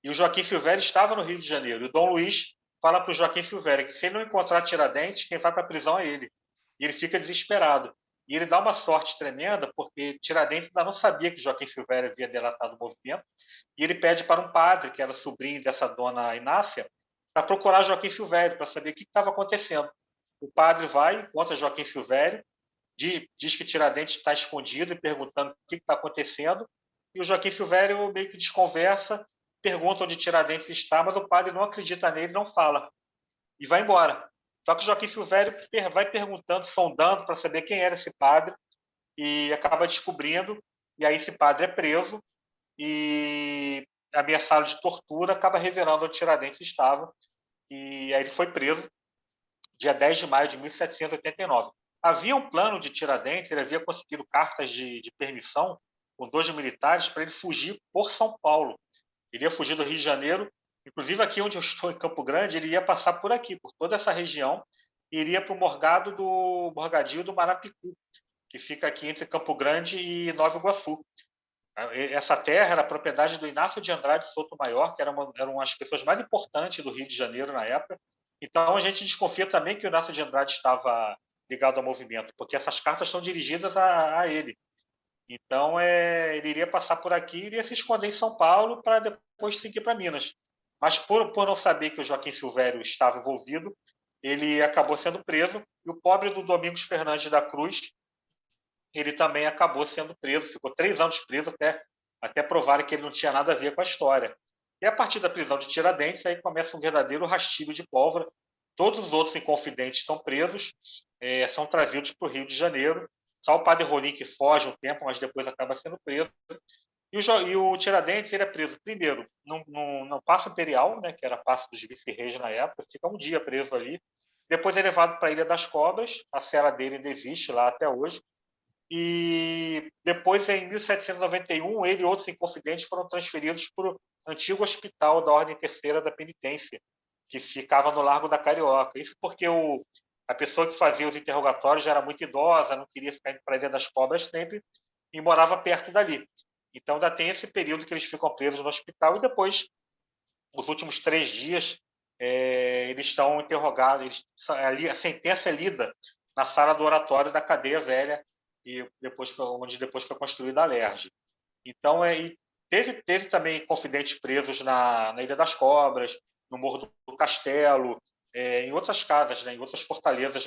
E o Joaquim Silvério estava no Rio de Janeiro. E o Dom Luís fala para o Joaquim Silvério que se ele não encontrar Tiradentes, quem vai para a prisão é ele. E ele fica desesperado. E ele dá uma sorte tremenda, porque Tiradentes ainda não sabia que Joaquim Silvério havia delatado o movimento. E ele pede para um padre, que era sobrinho dessa dona Inácia, para procurar Joaquim Silvério, para saber o que estava acontecendo. O padre vai, encontra Joaquim Silvério, diz que Tiradentes está escondido e perguntando o que está acontecendo, e o Joaquim Silvério meio que desconversa, pergunta onde Tiradentes está, mas o padre não acredita nele, não fala, e vai embora. Só que o Joaquim Silvério vai perguntando, sondando, para saber quem era esse padre, e acaba descobrindo, e aí esse padre é preso, e ameaçado de tortura, acaba revelando onde Tiradentes estava, e aí ele foi preso, dia 10 de maio de 1789. Havia um plano de Tiradentes, ele havia conseguido cartas de permissão com 2 militares para ele fugir por São Paulo. Ele ia fugir do Rio de Janeiro, inclusive aqui onde eu estou, em Campo Grande, ele ia passar por aqui, por toda essa região, e iria para o Morgadio do Marapicu, que fica aqui entre Campo Grande e Nova Iguaçu. Essa terra era propriedade do Inácio de Andrade Sotomayor, que era uma das pessoas mais importantes do Rio de Janeiro na época. Então, a gente desconfia também que o Inácio de Andrade estava ligado ao movimento, porque essas cartas são dirigidas a ele. Então, ele iria passar por aqui e iria se esconder em São Paulo para depois seguir para Minas. Mas, por não saber que o Joaquim Silvério estava envolvido, ele acabou sendo preso. E o pobre do Domingos Fernandes da Cruz, ele também acabou sendo preso. Ficou 3 anos preso até provarem que ele não tinha nada a ver com a história. E a partir da prisão de Tiradentes, aí começa um verdadeiro rastilho de pólvora. Todos os outros inconfidentes estão presos, são trazidos para o Rio de Janeiro. Só o padre Rolim que foge um tempo, mas depois acaba sendo preso. E o Tiradentes ele é preso, primeiro, no Paço Imperial, né, que era Paço dos Vice-Reis na época, fica um dia preso ali. Depois é levado para a Ilha das Cobras, a cela dele ainda existe lá até hoje. E depois, em 1791, ele e outros inconfidentes foram transferidos para o antigo hospital da Ordem Terceira da Penitência, que ficava no Largo da Carioca. Isso porque o a pessoa que fazia os interrogatórios já era muito idosa, não queria ficar indo para a Ilha das Cobras sempre e morava perto dali. Então, ainda tem esse período que eles ficam presos no hospital e depois, os últimos 3 dias, eles estão interrogados. A sentença é lida na sala do oratório da cadeia velha, e onde depois foi construída a Alerj. Então, teve também confidentes presos na Ilha das Cobras, no Morro do Castelo, em outras casas, né, em outras fortalezas,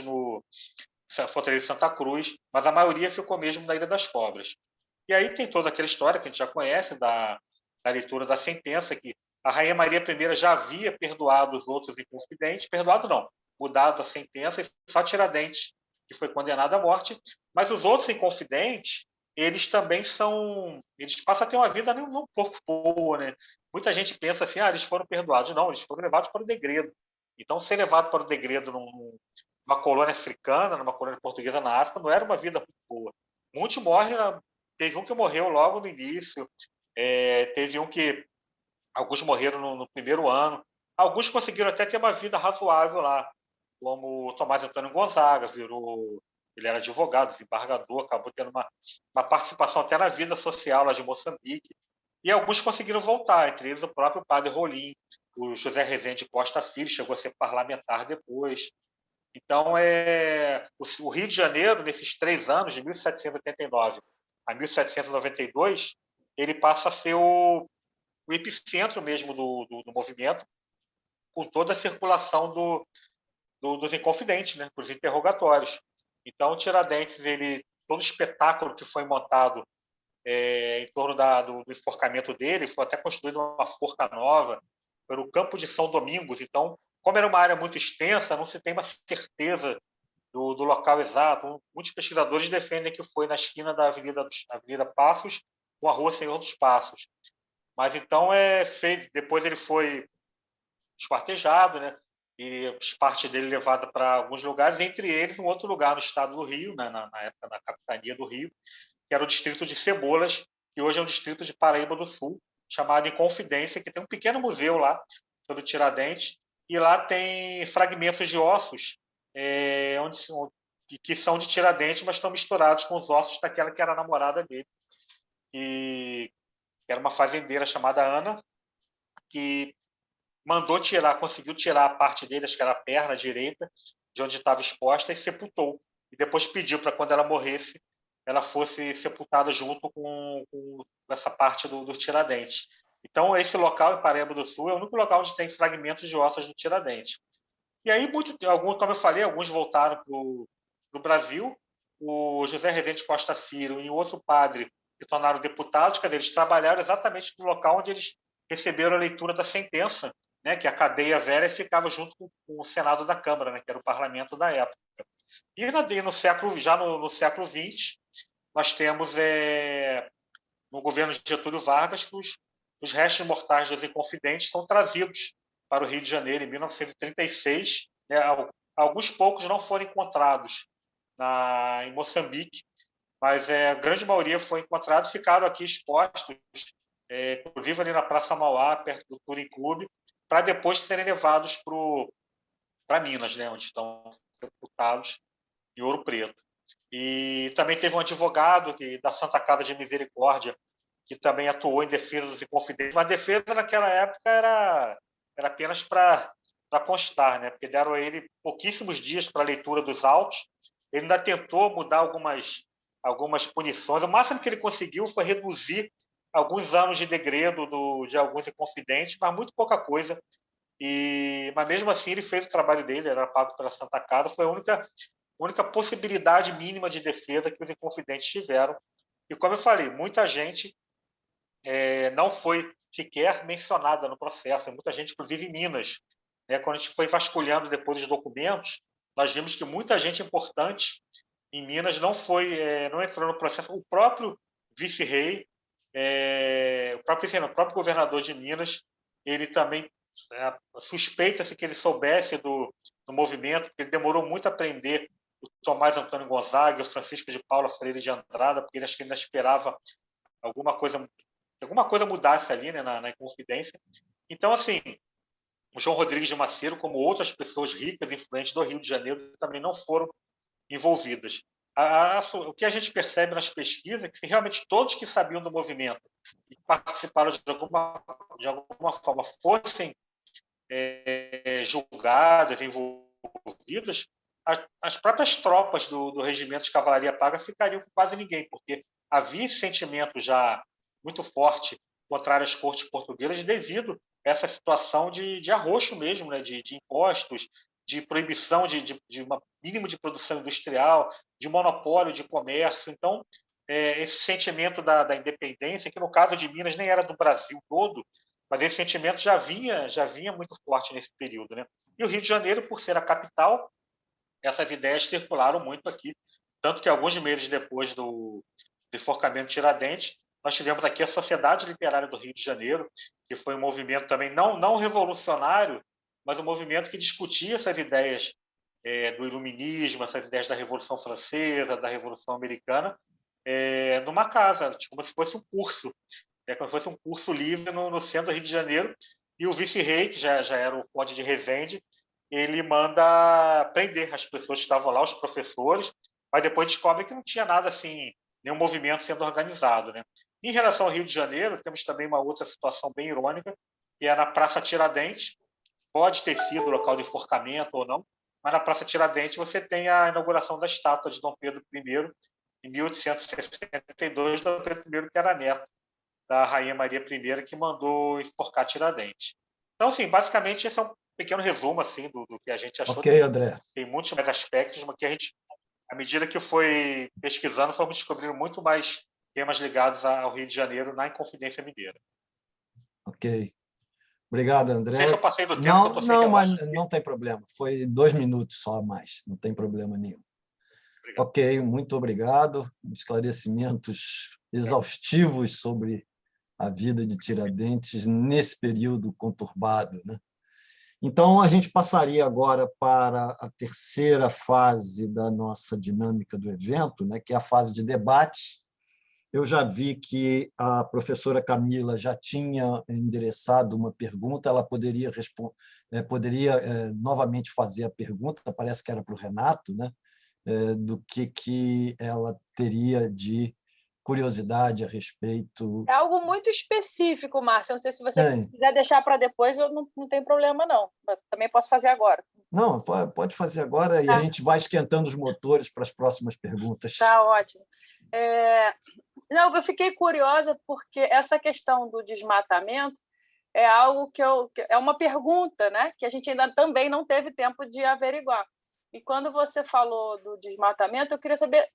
Fortaleza de Santa Cruz, mas a maioria ficou mesmo na Ilha das Cobras. E aí tem toda aquela história que a gente já conhece da leitura da sentença, que a Rainha Maria I já havia perdoado os outros inconfidentes, perdoado não, mudado a sentença, e só Tiradentes, que foi condenado à morte, mas os outros inconfidentes, eles também eles passam a ter uma vida não um pouco boa, né? Muita gente pensa assim, eles foram perdoados. Não, eles foram levados para o degredo. Então, ser levado para o degredo numa colônia africana, numa colônia portuguesa na África, não era uma vida muito boa. Muitos morrem, teve um que morreu logo no início, teve um que alguns morreram no primeiro ano, alguns conseguiram até ter uma vida razoável lá, como o Tomás Antônio Gonzaga, ele era advogado, desembargador, acabou tendo uma participação até na vida social lá de Moçambique, e alguns conseguiram voltar, entre eles o próprio padre Rolim, o José Rezende Costa Filho, chegou a ser parlamentar depois. Então, o Rio de Janeiro, nesses 3 anos, de 1789 a 1792, ele passa a ser o epicentro mesmo do movimento, com toda a circulação dos inconfidentes, né, dos interrogatórios. Então, Tiradentes, todo o espetáculo que foi montado em torno do enforcamento dele, foi até construída uma forca nova pelo Campo de São Domingos. Então, como era uma área muito extensa, não se tem uma certeza do local exato. Muitos pesquisadores defendem que foi na esquina da Avenida Passos com a Rua Senhor dos Passos. Mas então depois ele foi esquartejado, né? E parte dele levada para alguns lugares, entre eles um outro lugar no estado do Rio, né? na época na capitania do Rio, que era o distrito de Cebolas, que hoje é um distrito de Paraíba do Sul, chamado Inconfidência, que tem um pequeno museu lá sobre Tiradentes, e lá tem fragmentos de ossos que são de Tiradentes, mas estão misturados com os ossos daquela que era a namorada dele, que era uma fazendeira chamada Ana, que conseguiu tirar a parte dele, acho que era a perna direita, de onde estava exposta, e sepultou. E depois pediu para, quando ela morresse, ela fosse sepultada junto com essa parte do Tiradentes. Então, esse local, em Paraíba do Sul, é o único local onde tem fragmentos de ossos do Tiradentes. E aí, como eu falei, alguns voltaram para o Brasil. O José Rezende Costa Filho e outro padre se tornaram deputados, quer dizer, eles trabalharam exatamente no local onde eles receberam a leitura da sentença, né, que a cadeia velha ficava junto com o Senado da Câmara, né, que era o parlamento da época. E no século XX, nós temos, no governo de Getúlio Vargas, que os restos mortais dos inconfidentes são trazidos para o Rio de Janeiro em 1936. Né, alguns poucos não foram encontrados em Moçambique, mas a grande maioria foi encontrada e ficaram aqui expostos, inclusive ali na Praça Mauá, perto do Touring Clube, para depois serem levados para Minas, né, onde estão sepultados em Ouro Preto. E também teve um advogado da Santa Casa de Misericórdia, que também atuou em defesa dos inconfidentes, mas a defesa naquela época era apenas para constar, né, porque deram a ele pouquíssimos dias para a leitura dos autos. Ele ainda tentou mudar algumas punições. O máximo que ele conseguiu foi reduzir alguns anos de degredo de alguns inconfidentes, mas muito pouca coisa. Mas mesmo assim ele fez o trabalho dele, era pago pela Santa Casa, foi a única possibilidade mínima de defesa que os inconfidentes tiveram. E como eu falei, muita gente não foi sequer mencionada no processo, muita gente, inclusive em Minas. Né? Quando a gente foi vasculhando depois os documentos, nós vimos que muita gente importante em Minas não entrou no processo. O próprio vice-rei, o próprio governador de Minas, ele também suspeita-se que ele soubesse do movimento, porque ele demorou muito a prender o Tomás Antônio Gonzaga e o Francisco de Paula Freire de Andrada, porque acho que ele ainda esperava alguma coisa mudasse ali, né, na Inconfidência. Então, assim, o João Rodrigues de Macedo, como outras pessoas ricas e influentes do Rio de Janeiro, também não foram envolvidas. O que a gente percebe nas pesquisas é que, se realmente todos que sabiam do movimento e participaram de alguma forma fossem julgadas, envolvidas, as próprias tropas do Regimento de Cavalaria Paga ficariam com quase ninguém, porque havia esse sentimento já muito forte contrário às cortes portuguesas devido a essa situação de arroxo mesmo, né, de impostos, de proibição de um mínimo de produção industrial, de monopólio de comércio. Então, esse sentimento da independência, que no caso de Minas nem era do Brasil todo, mas esse sentimento já vinha muito forte nesse período, né? E o Rio de Janeiro, por ser a capital, essas ideias circularam muito aqui, tanto que alguns meses depois do enforcamento de Tiradentes, nós tivemos aqui a Sociedade Literária do Rio de Janeiro, que foi um movimento também não revolucionário, mas um movimento que discutia essas ideias do iluminismo, essas ideias da Revolução Francesa, da Revolução Americana, numa casa, como se fosse um curso, como se fosse um curso livre no centro do Rio de Janeiro, e o vice-rei, que já era o Conde de Resende, ele manda prender as pessoas que estavam lá, os professores, mas depois descobre que não tinha nada assim, nenhum movimento sendo organizado, né? Em relação ao Rio de Janeiro, temos também uma outra situação bem irônica, que é na Praça Tiradentes. Pode ter sido local de enforcamento ou não, mas na Praça Tiradentes você tem a inauguração da estátua de Dom Pedro I, em 1862, Dom Pedro I, que era neto da Rainha Maria I, que mandou enforcar Tiradentes. Então, assim, basicamente, esse é um pequeno resumo assim, do que a gente achou. Ok, André. Tem muitos mais aspectos, mas que a gente, à medida que foi pesquisando, fomos descobrindo muito mais temas ligados ao Rio de Janeiro na Inconfidência Mineira. Ok. Obrigado, André. Não sei se eu passei do tempo. Não, mas não tem problema. Foi 2 minutos só a mais. Não tem problema nenhum. Obrigado. Ok, muito obrigado. Esclarecimentos exaustivos sobre a vida de Tiradentes nesse período conturbado, né? Então, a gente passaria agora para a terceira fase da nossa dinâmica do evento, né, que é a fase de debate. Eu já vi que a professora Camila já tinha endereçado uma pergunta, ela poderia novamente fazer a pergunta, parece que era para o Renato, né, do que ela teria de curiosidade a respeito. É algo muito específico, Márcio. Não sei se você quiser deixar para depois, eu não tem problema, não. Eu também posso fazer agora. Não, pode fazer agora e a gente vai esquentando os motores para as próximas perguntas. Tá ótimo. Não, eu fiquei curiosa porque essa questão do desmatamento é algo é uma pergunta, né, que a gente ainda também não teve tempo de averiguar. E quando você falou do desmatamento, eu queria saber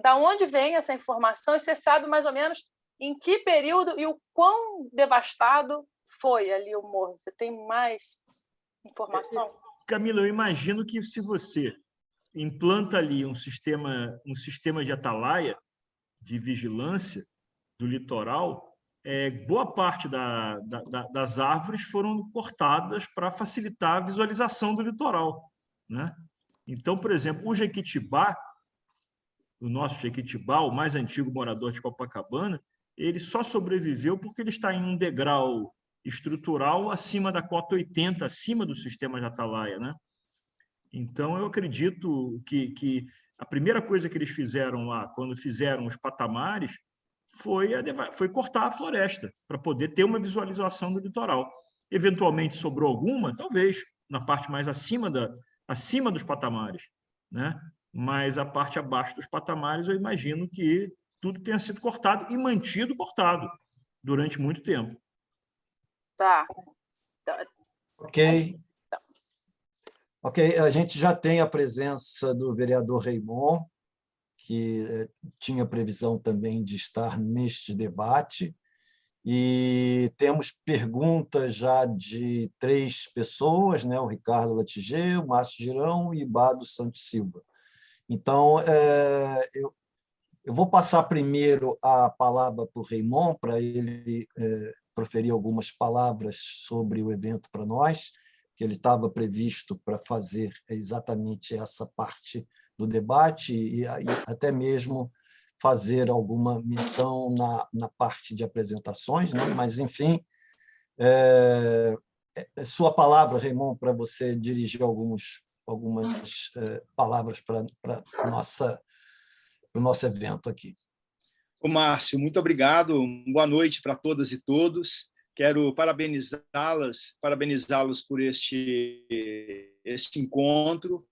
da onde vem essa informação e você sabe mais ou menos em que período e o quão devastado foi ali o morro. Você tem mais informação? Camila, eu imagino que se você implanta ali um sistema de atalaia, de vigilância do litoral, boa parte das árvores foram cortadas para facilitar a visualização do litoral, né? Então, por exemplo, o Jequitibá, o nosso Jequitibá, o mais antigo morador de Copacabana, ele só sobreviveu porque ele está em um degrau estrutural acima da cota 80, acima do sistema de atalaia, né? Então, eu acredito que a primeira coisa que eles fizeram lá, quando fizeram os patamares, foi cortar a floresta, para poder ter uma visualização do litoral. Eventualmente sobrou alguma, talvez, na parte mais acima dos patamares, né? Mas a parte abaixo dos patamares, eu imagino que tudo tenha sido cortado e mantido cortado durante muito tempo. Tá. Ok. Ok, a gente já tem a presença do vereador Raymond, que tinha previsão também de estar neste debate, e temos perguntas já de 3 pessoas, né? O Ricardo Latiger, o Márcio Girão e Bado Santos Silva. Então, eu vou passar primeiro a palavra para o Raymond, para ele proferir algumas palavras sobre o evento para nós, que ele estava previsto para fazer exatamente essa parte do debate e até mesmo fazer alguma menção na parte de apresentações, né? Mas, enfim, sua palavra, Raymond, para você dirigir algumas palavras para o nosso evento aqui. Ô, Márcio, muito obrigado. Boa noite para todas e todos. Quero parabenizá-los por este encontro,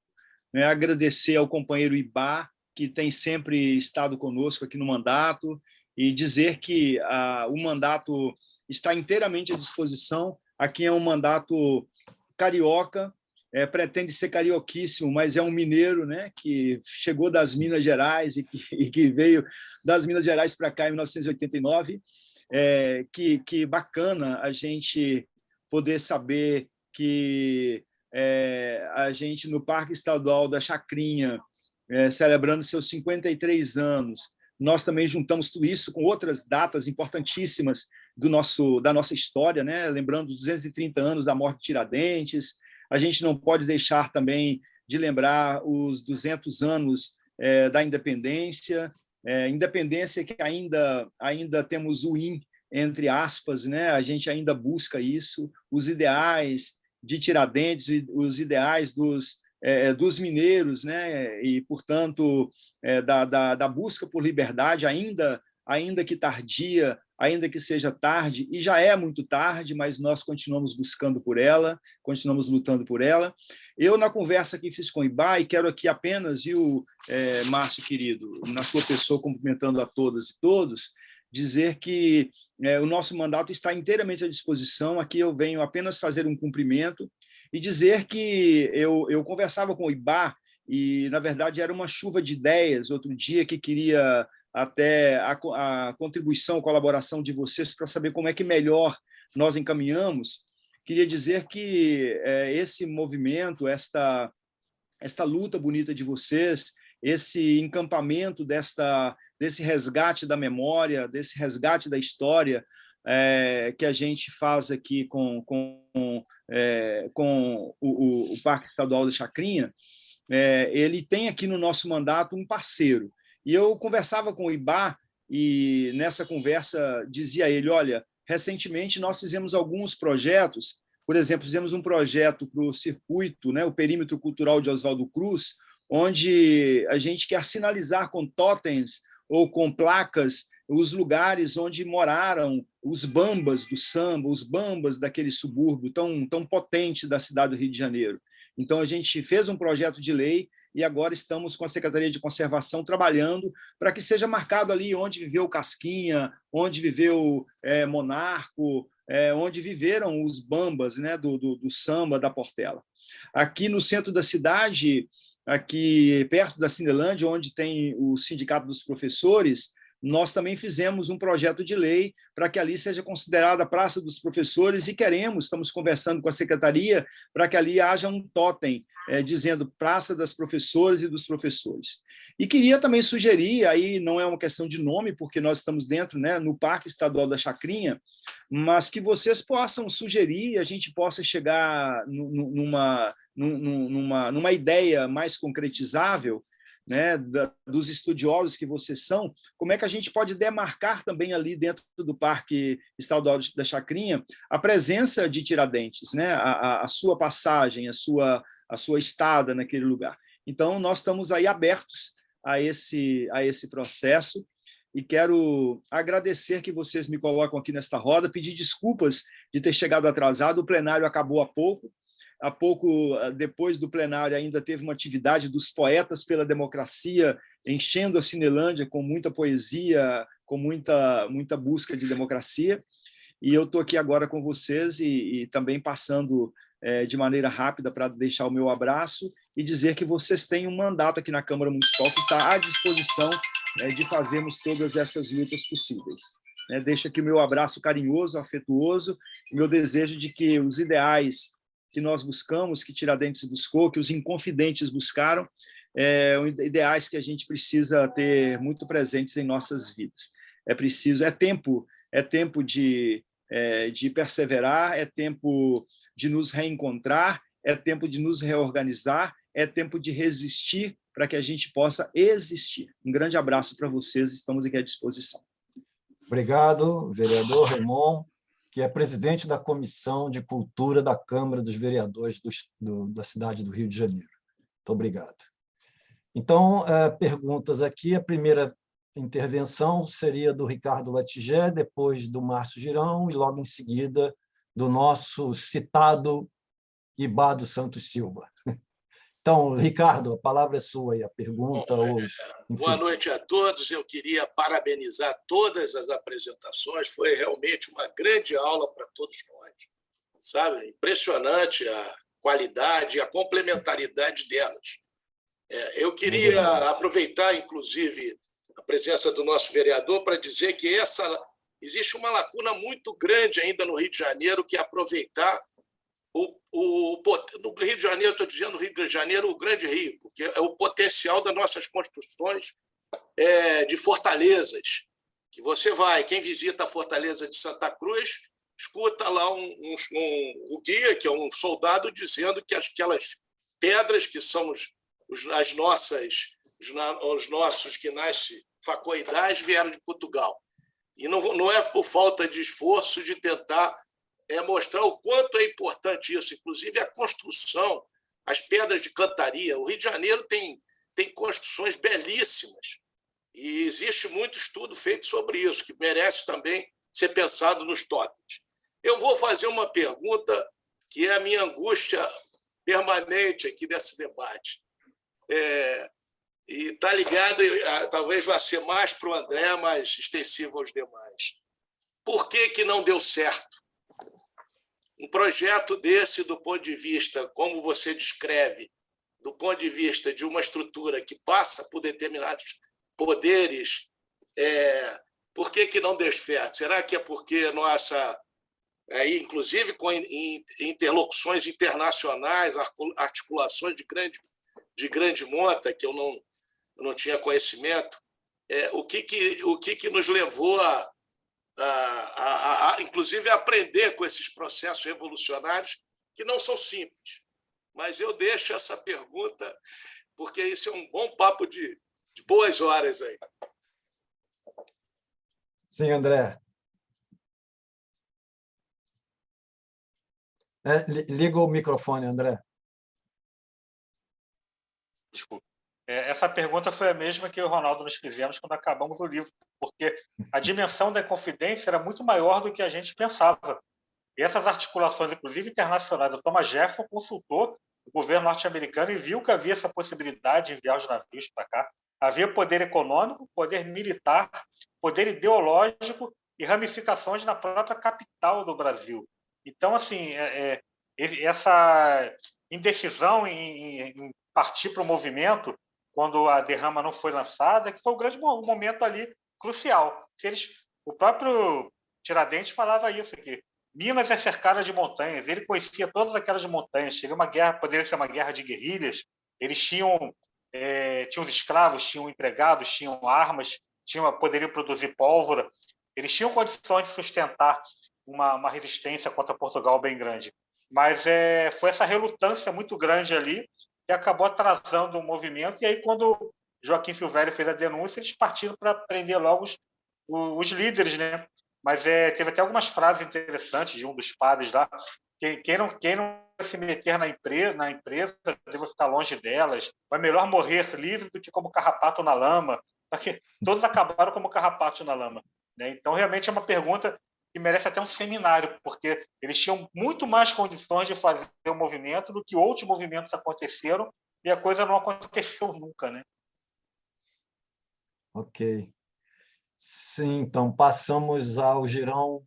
né? Agradecer ao companheiro Ibá, que tem sempre estado conosco aqui no mandato, e dizer que o mandato está inteiramente à disposição. Aqui é um mandato carioca, pretende ser carioquíssimo, mas é um mineiro, né, que chegou das Minas Gerais e que veio das Minas Gerais para cá em 1989. Que bacana a gente poder saber que a gente, no Parque Estadual da Chacrinha, celebrando seus 53 anos, nós também juntamos tudo isso com outras datas importantíssimas da nossa história, né? Lembrando os 230 anos da morte de Tiradentes. A gente não pode deixar também de lembrar os 200 anos da independência, independência que ainda temos o IN, entre aspas, né? A gente ainda busca isso, os ideais de Tiradentes, os ideais dos mineiros, né? E, portanto, da busca por liberdade, ainda que tardia, ainda que seja tarde, e já é muito tarde, mas nós continuamos buscando por ela, continuamos lutando por ela. Eu, na conversa que fiz com o Ibá, e quero aqui apenas, viu, Márcio, querido, na sua pessoa, cumprimentando a todas e todos, dizer que o nosso mandato está inteiramente à disposição. Aqui eu venho apenas fazer um cumprimento e dizer que eu conversava com o Ibá e, na verdade, era uma chuva de ideias outro dia que queria até a contribuição, a colaboração de vocês para saber como é que melhor nós encaminhamos. Queria dizer que esse movimento, esta luta bonita de vocês, esse encampamento desse resgate da memória, desse resgate da história que a gente faz aqui com o Parque Estadual da Chacrinha, ele tem aqui no nosso mandato um parceiro. E eu conversava com o Ibá e, nessa conversa, dizia a ele, olha, recentemente nós fizemos alguns projetos, por exemplo, fizemos um projeto para o circuito, né, o Perímetro Cultural de Oswaldo Cruz, onde a gente quer sinalizar com totens ou com placas os lugares onde moraram os bambas do samba, os bambas daquele subúrbio tão potente da cidade do Rio de Janeiro. Então, a gente fez um projeto de lei e agora estamos com a Secretaria de Conservação trabalhando para que seja marcado ali onde viveu Casquinha, onde viveu Monarco, onde viveram os bambas, né, do samba da Portela. Aqui no centro da cidade, aqui perto da Cinelândia, onde tem o Sindicato dos Professores, nós também fizemos um projeto de lei para que ali seja considerada a Praça dos Professores e estamos conversando com a Secretaria para que ali haja um totem dizendo Praça das Professoras e dos Professores. E queria também sugerir, aí não é uma questão de nome, porque nós estamos dentro, né, no Parque Estadual da Chacrinha, mas que vocês possam sugerir, a gente possa chegar numa ideia mais concretizável, né, dos estudiosos que vocês são, como é que a gente pode demarcar também ali dentro do Parque Estadual da Chacrinha a presença de Tiradentes, né, a sua passagem, a sua estada naquele lugar. Então, nós estamos aí abertos a esse processo e quero agradecer que vocês me colocam aqui nesta roda, pedir desculpas de ter chegado atrasado, o plenário acabou há pouco, depois do plenário, ainda teve uma atividade dos Poetas pela Democracia, enchendo a Cinelândia com muita poesia, com muita busca de democracia. E eu estou aqui agora com vocês e também passando de maneira rápida para deixar o meu abraço e dizer que vocês têm um mandato aqui na Câmara Municipal que está à disposição de fazermos todas essas lutas possíveis. Deixo aqui o meu abraço carinhoso, afetuoso, e meu desejo de que os ideais que nós buscamos, que Tiradentes buscou, que os inconfidentes buscaram, ideais que a gente precisa ter muito presentes em nossas vidas. É tempo de perseverar, é tempo de nos reencontrar, é tempo de nos reorganizar, é tempo de resistir para que a gente possa existir. Um grande abraço para vocês, estamos aqui à disposição. Obrigado, vereador Raymond. que é presidente da Comissão de Cultura da Câmara dos Vereadores da cidade do Rio de Janeiro. Muito obrigado. Então, perguntas aqui. A primeira intervenção seria do Ricardo Latigé, depois do Márcio Girão e, logo em seguida, do nosso citado Ibá dos Santos Silva. Então, Ricardo, a palavra é sua aí, a pergunta. Bom, boa noite a todos. Eu queria parabenizar todas as apresentações. Foi realmente uma grande aula para todos nós. Sabe? Impressionante a qualidade e a complementaridade delas. Eu queria aproveitar, inclusive, a presença do nosso vereador para dizer que existe uma lacuna muito grande ainda no Rio de Janeiro, que é aproveitar no Rio de Janeiro, estou dizendo no Rio de Janeiro, o Grande Rio, porque é o potencial das nossas construções de fortalezas. Que você vai, quem visita a Fortaleza de Santa Cruz, escuta lá o guia, que é um soldado, dizendo que aquelas pedras que são os nossos que nascem facoidais vieram de Portugal. E não é por falta de esforço de tentar mostrar o quanto é importante isso, inclusive a construção, as pedras de cantaria. O Rio de Janeiro tem construções belíssimas e existe muito estudo feito sobre isso, que merece também ser pensado nos totens. Eu vou fazer uma pergunta que é a minha angústia permanente aqui desse debate. E está ligado, talvez vá ser mais para o André, mais extensivo aos demais. Por que não deu certo? Um projeto desse, do ponto de vista, como você descreve, do ponto de vista de uma estrutura que passa por determinados poderes, por que não deu certo? Será que é porque nossa, inclusive com interlocuções internacionais, articulações de grande monta, que eu não tinha conhecimento, o que nos levou inclusive, a aprender com esses processos revolucionários que não são simples. Mas eu deixo essa pergunta, porque isso é um bom papo de boas horas aí. Sim, André. Liga o microfone, André. Desculpa. Essa pergunta foi a mesma que o Ronaldo nos fizemos quando acabamos o livro, porque a dimensão da Inconfidência era muito maior do que a gente pensava. E essas articulações, inclusive internacionais, o Thomas Jefferson consultou o governo norte-americano e viu que havia essa possibilidade de enviar os navios para cá. Havia poder econômico, poder militar, poder ideológico e ramificações na própria capital do Brasil. Então, assim, essa indecisão em partir para o movimento, quando a derrama não foi lançada, que foi um grande momento ali crucial. O próprio Tiradentes falava isso aqui. Minas é cercada de montanhas. Ele conhecia todas aquelas montanhas. Seria uma guerra, poderia ser uma guerra de guerrilhas. Eles tinham escravos, tinham empregados, tinham armas, poderiam produzir pólvora. Eles tinham condições de sustentar uma resistência contra Portugal bem grande. Mas foi essa relutância muito grande ali que acabou atrasando o movimento, e aí, quando Joaquim Silvério fez a denúncia, eles partiram para prender logo os líderes, né? Mas teve até algumas frases interessantes de um dos padres lá, quem não se meter na empresa deve ficar longe delas, é melhor morrer livre do que como carrapato na lama, porque todos acabaram como carrapato na lama, né? Então, realmente é uma pergunta que merece até um seminário, porque eles tinham muito mais condições de fazer o movimento do que outros movimentos aconteceram, e a coisa não aconteceu nunca, né? Ok. Sim, então passamos ao Girão.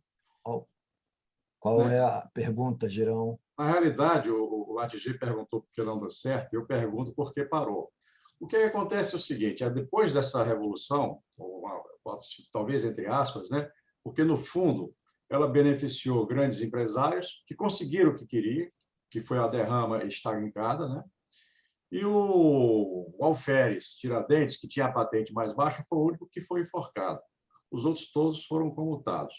Qual é a pergunta, Girão? Na realidade, o Latigé perguntou por que não deu certo, eu pergunto por que parou. O que acontece é o seguinte, depois dessa revolução, talvez entre aspas, né? Porque, no fundo, ela beneficiou grandes empresários que conseguiram o que queriam, que foi a derrama estancada, né? E o Alferes Tiradentes, que tinha a patente mais baixa, foi o único que foi enforcado. Os outros todos foram comutados.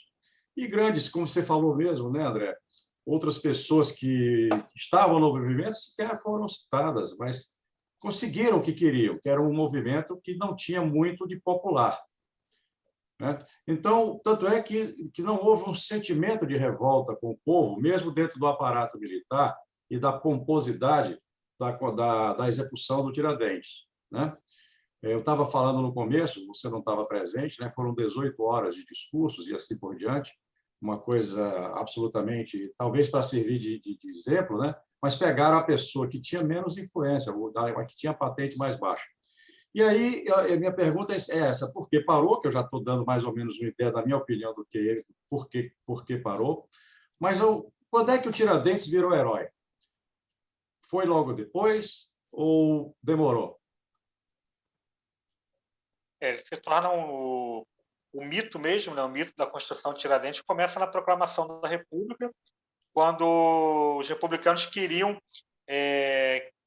E grandes, como você falou mesmo, né, André? Outras pessoas que estavam no movimento sequer foram citadas, mas conseguiram o que queriam, que era um movimento que não tinha muito de popular. né? Então, tanto é que não houve um sentimento de revolta com o povo, mesmo dentro do aparato militar e da pomposidade da execução do Tiradentes, né? Eu estava falando no começo, você não estava presente, né? Foram 18 horas de discursos e assim por diante, uma coisa absolutamente, talvez para servir de exemplo, né? Mas pegaram a pessoa que tinha menos influência, a que tinha a patente mais baixa. E aí, a minha pergunta é essa: por que parou? Que eu já estou dando mais ou menos uma ideia da minha opinião do que ele, por que parou. Mas quando é que o Tiradentes virou herói? Foi logo depois ou demorou? Ele se torna o mito mesmo, né? O mito da Constituição de Tiradentes começa na proclamação da República, quando os republicanos queriam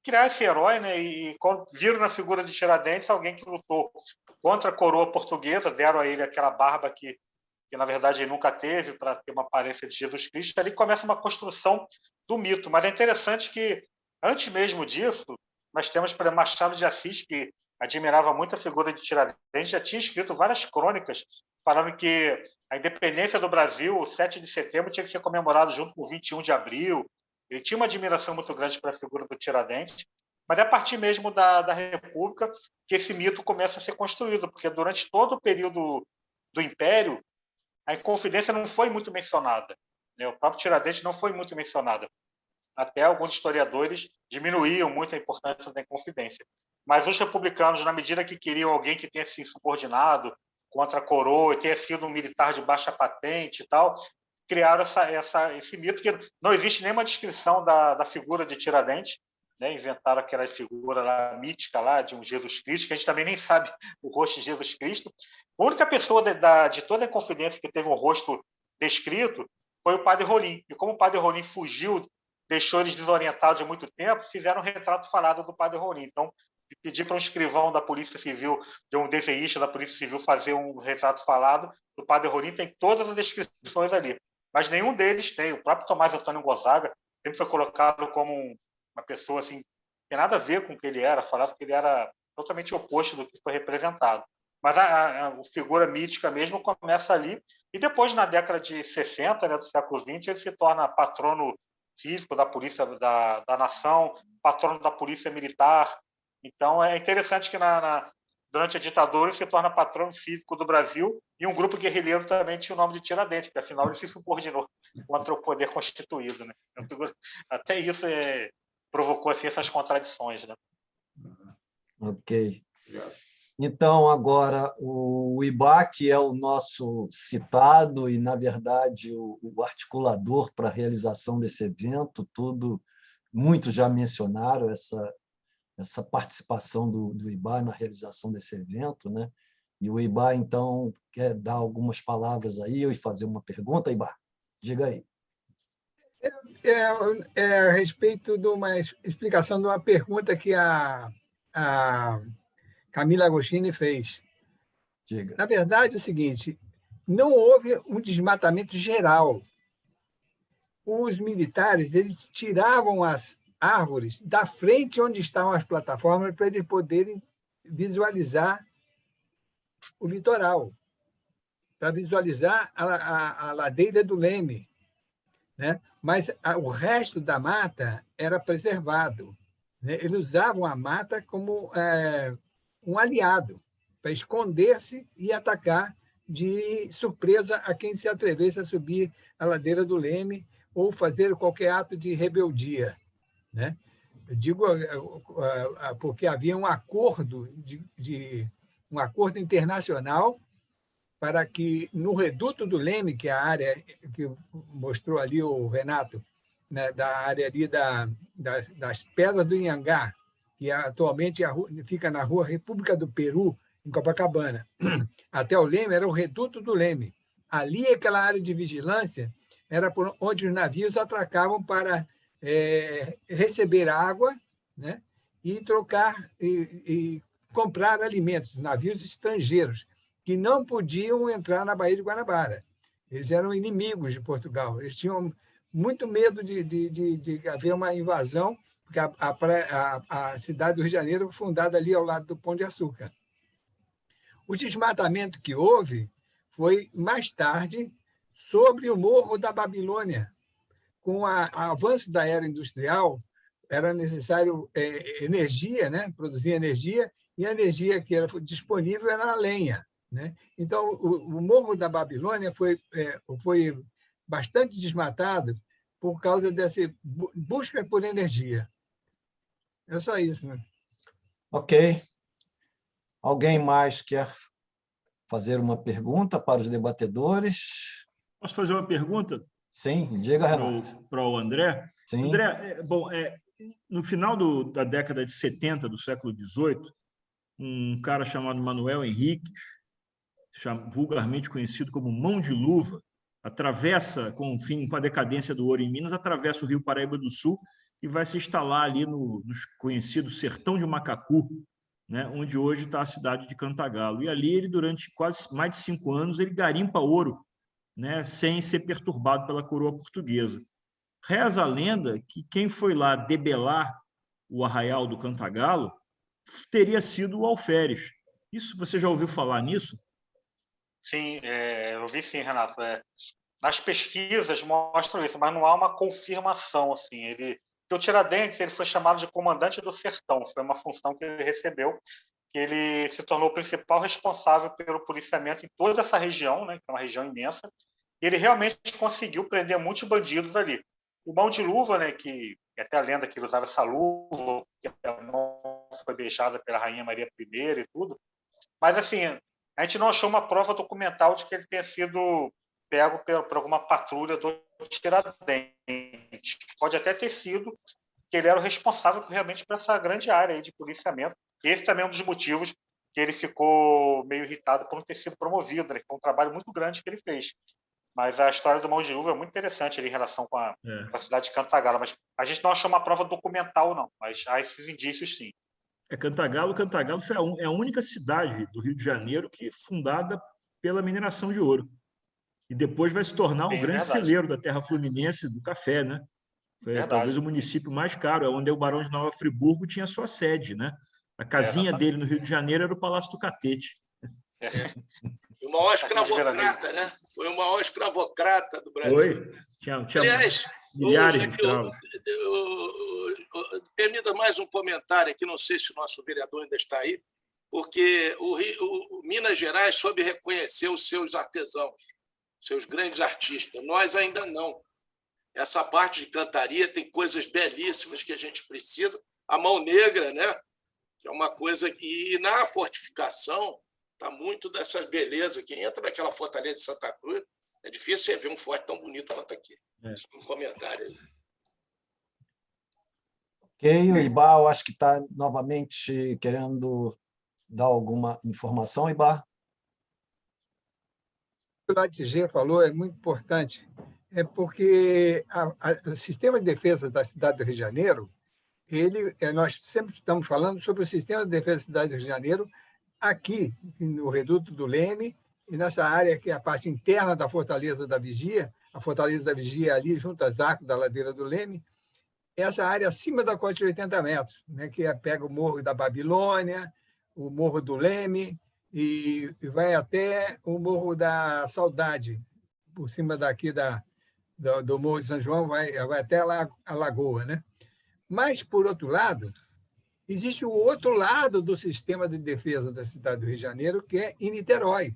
criar esse herói, né? E quando viram na figura de Tiradentes alguém que lutou contra a coroa portuguesa, deram a ele aquela barba que na verdade ele nunca teve, para ter uma aparência de Jesus Cristo. Ali começa uma construção do mito. Mas é interessante que, antes mesmo disso, nós temos, por exemplo, Machado de Assis, que admirava muito a figura de Tiradentes, já tinha escrito várias crônicas falando que a independência do Brasil, o 7 de setembro, tinha que ser comemorado junto com o 21 de abril. Ele tinha uma admiração muito grande para a figura do Tiradentes, mas é a partir mesmo da República que esse mito começa a ser construído, porque durante todo o período do Império, a Inconfidência não foi muito mencionada, né? O próprio Tiradentes não foi muito mencionado. Até alguns historiadores diminuíam muito a importância da Inconfidência. Mas os republicanos, na medida que queriam alguém que tenha se subordinado contra a coroa e tenha sido um militar de baixa patente e tal, criaram esse mito que não existe nenhuma descrição da figura de Tiradentes, né? Inventaram aquela figura lá, mítica lá, de um Jesus Cristo, que a gente também nem sabe o rosto de Jesus Cristo. A única pessoa de toda a Inconfidência que teve um rosto descrito foi o padre Rolim. E como o padre Rolim fugiu, deixou eles desorientados de muito tempo, fizeram um retrato falado do padre Rolim. Então, pedir para um escrivão da Polícia Civil, de um desenhista da Polícia Civil, fazer um retrato falado do padre Rolim, tem todas as descrições ali. Mas nenhum deles tem. O próprio Tomás Antônio Gonzaga sempre foi colocado como uma pessoa assim, que tem nada a ver com o que ele era, falava que ele era totalmente oposto do que foi representado. Mas a figura mítica mesmo começa ali, e depois, na década de 60, né, do século XX, ele se torna patrono cívico da Polícia da Nação, patrono da Polícia Militar. Então, é interessante que durante a ditadura ele se torna patrono cívico do Brasil, e um grupo guerrilheiro também tinha o nome de Tiradentes, porque afinal ele se subordinou contra o poder constituído, né? Até isso provocou assim, essas contradições, né? Ok. Então, agora, o Ibá, que é o nosso citado e, na verdade, o articulador para a realização desse evento, muitos já mencionaram essa participação do Ibá na realização desse evento, né? E o Ibá, então, quer dar algumas palavras aí e fazer uma pergunta, Ibá? Diga aí. A respeito de uma explicação de uma pergunta que a Camila Agostini fez. Diga. Na verdade, é o seguinte: não houve um desmatamento geral. Os militares eles tiravam as árvores da frente onde estavam as plataformas para eles poderem visualizar o litoral, para visualizar a ladeira do Leme, né? Mas o resto da mata era preservado, né? Eles usavam a mata como um aliado para esconder-se e atacar de surpresa a quem se atrevesse a subir a ladeira do Leme ou fazer qualquer ato de rebeldia, né? Eu digo porque havia um acordo um acordo internacional para que no Reduto do Leme, que é a área que mostrou ali o Renato, né, da área ali das Pedras do Inhangá, que atualmente fica na rua República do Peru, em Copacabana, até o Leme, era o Reduto do Leme. Ali, aquela área de vigilância, era por onde os navios atracavam para receber água, né, e trocar e comprar alimentos, navios estrangeiros, que não podiam entrar na Baía de Guanabara. Eles eram inimigos de Portugal. Eles tinham muito medo de haver uma invasão, porque a cidade do Rio de Janeiro foi fundada ali ao lado do Pão de Açúcar. O desmatamento que houve foi mais tarde sobre o Morro da Babilônia. Com o avanço da era industrial, era necessário energia, né? Produzir energia, e a energia que era disponível era a lenha, né? Então, o Morro da Babilônia foi bastante desmatado por causa dessa busca por energia. É só isso, né? Ok. Alguém mais quer fazer uma pergunta para os debatedores? Posso fazer uma pergunta? Sim, diga, Renato. Para o André. Sim. André, no final da década de 70 do século XVIII, um cara chamado Manuel Henrique, vulgarmente conhecido como Mão de Luva, atravessa, com a decadência do ouro em Minas, atravessa o Rio Paraíba do Sul e vai se instalar ali no conhecido Sertão de Macacu, né, onde hoje está a cidade de Cantagalo. E ali, ele, durante quase mais de 5 anos, ele garimpa ouro, né, sem ser perturbado pela coroa portuguesa. Reza a lenda que quem foi lá debelar o arraial do Cantagalo teria sido o alferes. Isso, você já ouviu falar nisso? Sim, eu vi sim, Renato. Nas pesquisas mostram isso, mas não há uma confirmação. Assim, o Tiradentes ele foi chamado de comandante do sertão, foi uma função que ele recebeu, que ele se tornou o principal responsável pelo policiamento em toda essa região, né, que é uma região imensa, e ele realmente conseguiu prender muitos bandidos ali. O Mão de Luva, né, que até a lenda que ele usava essa luva, que a mão foi beijada pela Rainha Maria I e tudo, mas assim, a gente não achou uma prova documental de que ele tenha sido pego por alguma patrulha do Tiradentes. Pode até ter sido que ele era o responsável realmente por essa grande área aí de policiamento. Esse também é um dos motivos que ele ficou meio irritado por não ter sido promovido, né? Foi um trabalho muito grande que ele fez. Mas a história do Mão de Luva é muito interessante ali, em relação com a cidade de Cantagalo. Mas a gente não achou uma prova documental, não. Mas há esses indícios, sim. Cantagalo foi a única cidade do Rio de Janeiro que é fundada pela mineração de ouro. E depois vai se tornar um grande celeiro da terra fluminense do café, né? Foi talvez o município mais caro, onde o Barão de Nova Friburgo tinha sua sede, né? A casinha dele no Rio de Janeiro era o Palácio do Catete. O maior escravocrata, né? Foi o maior escravocrata do Brasil. Foi. Tinha Aliás, milhares de escravos. Permita mais um comentário aqui, não sei se o nosso vereador ainda está aí, porque o Minas Gerais soube reconhecer os seus artesãos, seus grandes artistas. Nós ainda não. Essa parte de cantaria tem coisas belíssimas que a gente precisa. A mão negra, né? Que é uma coisa que, na fortificação, está muito dessas belezas. Quem entra naquela fortaleza de Santa Cruz, é difícil você ver um forte tão bonito quanto aqui. Um comentário aí. Ok, o Ibá, eu acho que está novamente querendo dar alguma informação, Ibá. O que o Latijé falou é muito importante, porque o sistema de defesa da cidade do Rio de Janeiro, nós sempre estamos falando sobre o sistema de defesa da cidade do Rio de Janeiro aqui, no Reduto do Leme, e nessa área que é a parte interna da Fortaleza da Vigia, a Fortaleza da Vigia é ali junto às arcos da ladeira do Leme, essa área acima da costa de 80 metros, né, que pega o Morro da Babilônia, o Morro do Leme, e vai até o Morro da Saudade, por cima daqui do Morro de São João, vai até a Lagoa, né? Mas, por outro lado, existe o outro lado do sistema de defesa da cidade do Rio de Janeiro, que é em Niterói,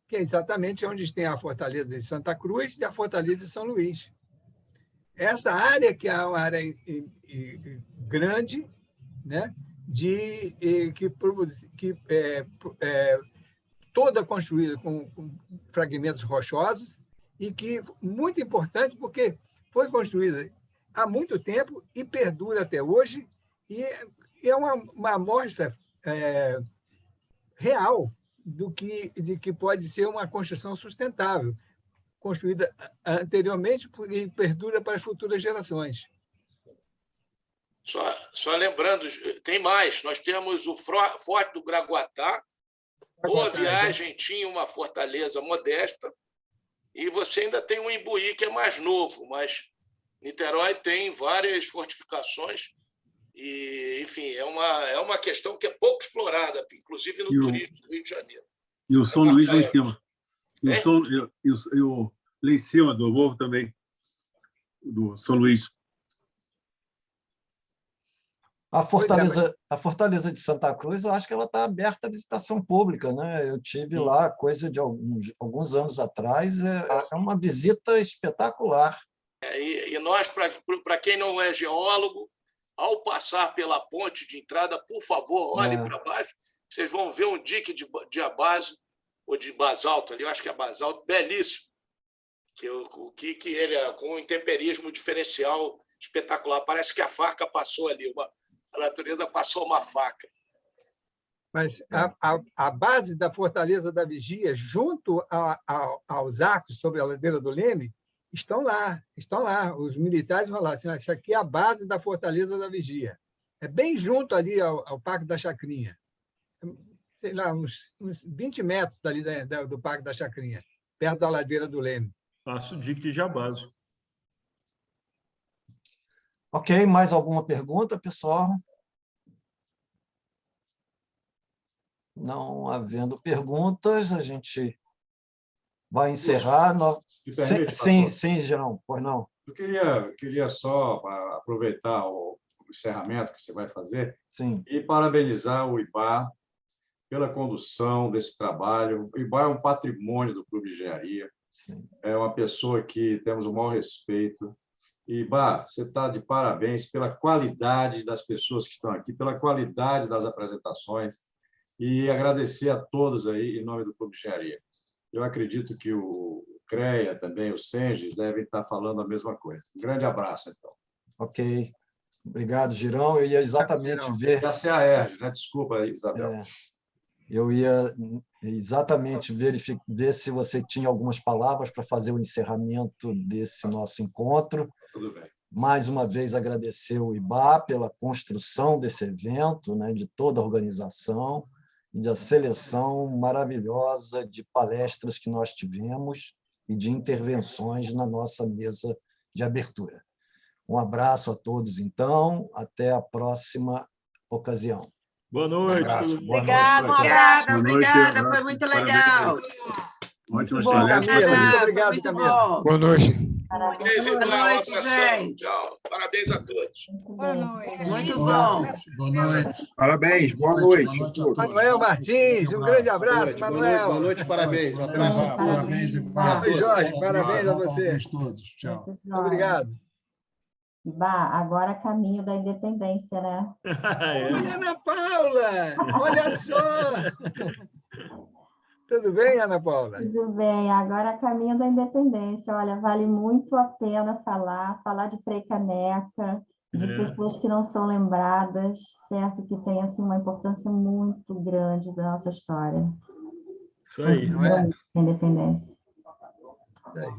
que é exatamente onde tem a Fortaleza de Santa Cruz e a Fortaleza de São Luís. Essa área, que é uma área grande, né, toda construída com fragmentos rochosos, e que muito importante porque foi construída há muito tempo e perdura até hoje, e é uma amostra real de que pode ser uma construção sustentável, construída anteriormente e perdura para as futuras gerações. Só lembrando, tem mais, nós temos o Forte do Graguatá. Boa Viagem tinha uma fortaleza modesta, e você ainda tem um Imbuí, que é mais novo, mas Niterói tem várias fortificações, e, enfim, é uma questão que é pouco explorada, inclusive no turismo do Rio de Janeiro. E o São Luís lá em cima. E o lá em cima do morro também, do São Luís. A Fortaleza de Santa Cruz, eu acho que ela está aberta à visitação pública, né? Eu tive lá coisa de alguns anos atrás, é uma visita espetacular. E nós, para quem não é geólogo, ao passar pela ponte de entrada, por favor, olhem para baixo, vocês vão ver um dique de diabásio, ou de basalto ali, eu acho que é basalto, belíssimo, que ele é com um intemperismo diferencial espetacular. Parece que a faca passou ali, a natureza passou uma faca. Mas a base da Fortaleza da Vigia, junto aos arcos sobre a ladeira do Leme, estão lá. Os militares vão lá. Assim, isso aqui é a base da Fortaleza da Vigia. É bem junto ali ao Parque da Chacrinha. Sei lá, uns 20 metros dali do Parque da Chacrinha, perto da ladeira do Leme. Passo dique de Jabácio. Ok, mais alguma pergunta, pessoal? Não havendo perguntas, a gente vai encerrar. Sim, Girão, pois não. Eu queria só aproveitar o encerramento que você vai fazer e parabenizar o IBA pela condução desse trabalho. O IBA é um patrimônio do Clube de Engenharia. Sim. É uma pessoa que temos o maior respeito. E, Bá, você está de parabéns pela qualidade das pessoas que estão aqui, pela qualidade das apresentações, e agradecer a todos aí em nome do Clube de Engenharia. Eu acredito que o CREA também, o Senges, devem estar falando a mesma coisa. Um grande abraço, então. Ok. Obrigado, Girão. Eu ia exatamente ver... Essa é a ERJ, né? Desculpa, Isabel. Eu ia exatamente ver se você tinha algumas palavras para fazer o encerramento desse nosso encontro. Tudo bem. Mais uma vez, agradecer o IBA pela construção desse evento, né, de toda a organização, e da seleção maravilhosa de palestras que nós tivemos e de intervenções na nossa mesa de abertura. Um abraço a todos, então. Até a próxima ocasião. Boa noite. Obrigada, foi muito legal. Ótimo, bom, Camila. Muito obrigado, Camila. Boa noite. Boa noite, gente. Tchau. Parabéns a todos. Boa noite. Muito bom. Boa noite. Parabéns, boa noite. Manuel Martins, um grande abraço, Manuel. Boa noite, parabéns. Um abraço a todos. Parabéns, Oi, Jorge, parabéns a você. Todos. Tchau. Obrigado. Bah, agora caminho da independência, né? Oi, Ana Paula! Olha só! Tudo bem, Ana Paula? Tudo bem, agora caminho da independência. Olha, vale muito a pena falar de Frei Caneca, de pessoas que não são lembradas, certo? Que tem assim, uma importância muito grande da nossa história. Isso aí. Independência.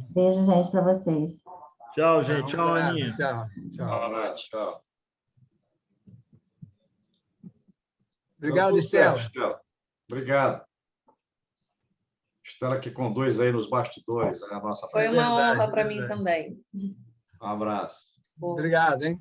Beijo, gente, para vocês. Tchau, gente. Tchau, Aninha. Tchau. Obrigado, Estela. Obrigado. Estela que conduz aí nos bastidores a nossa Foi uma honra para mim também. Um abraço. Obrigado, hein?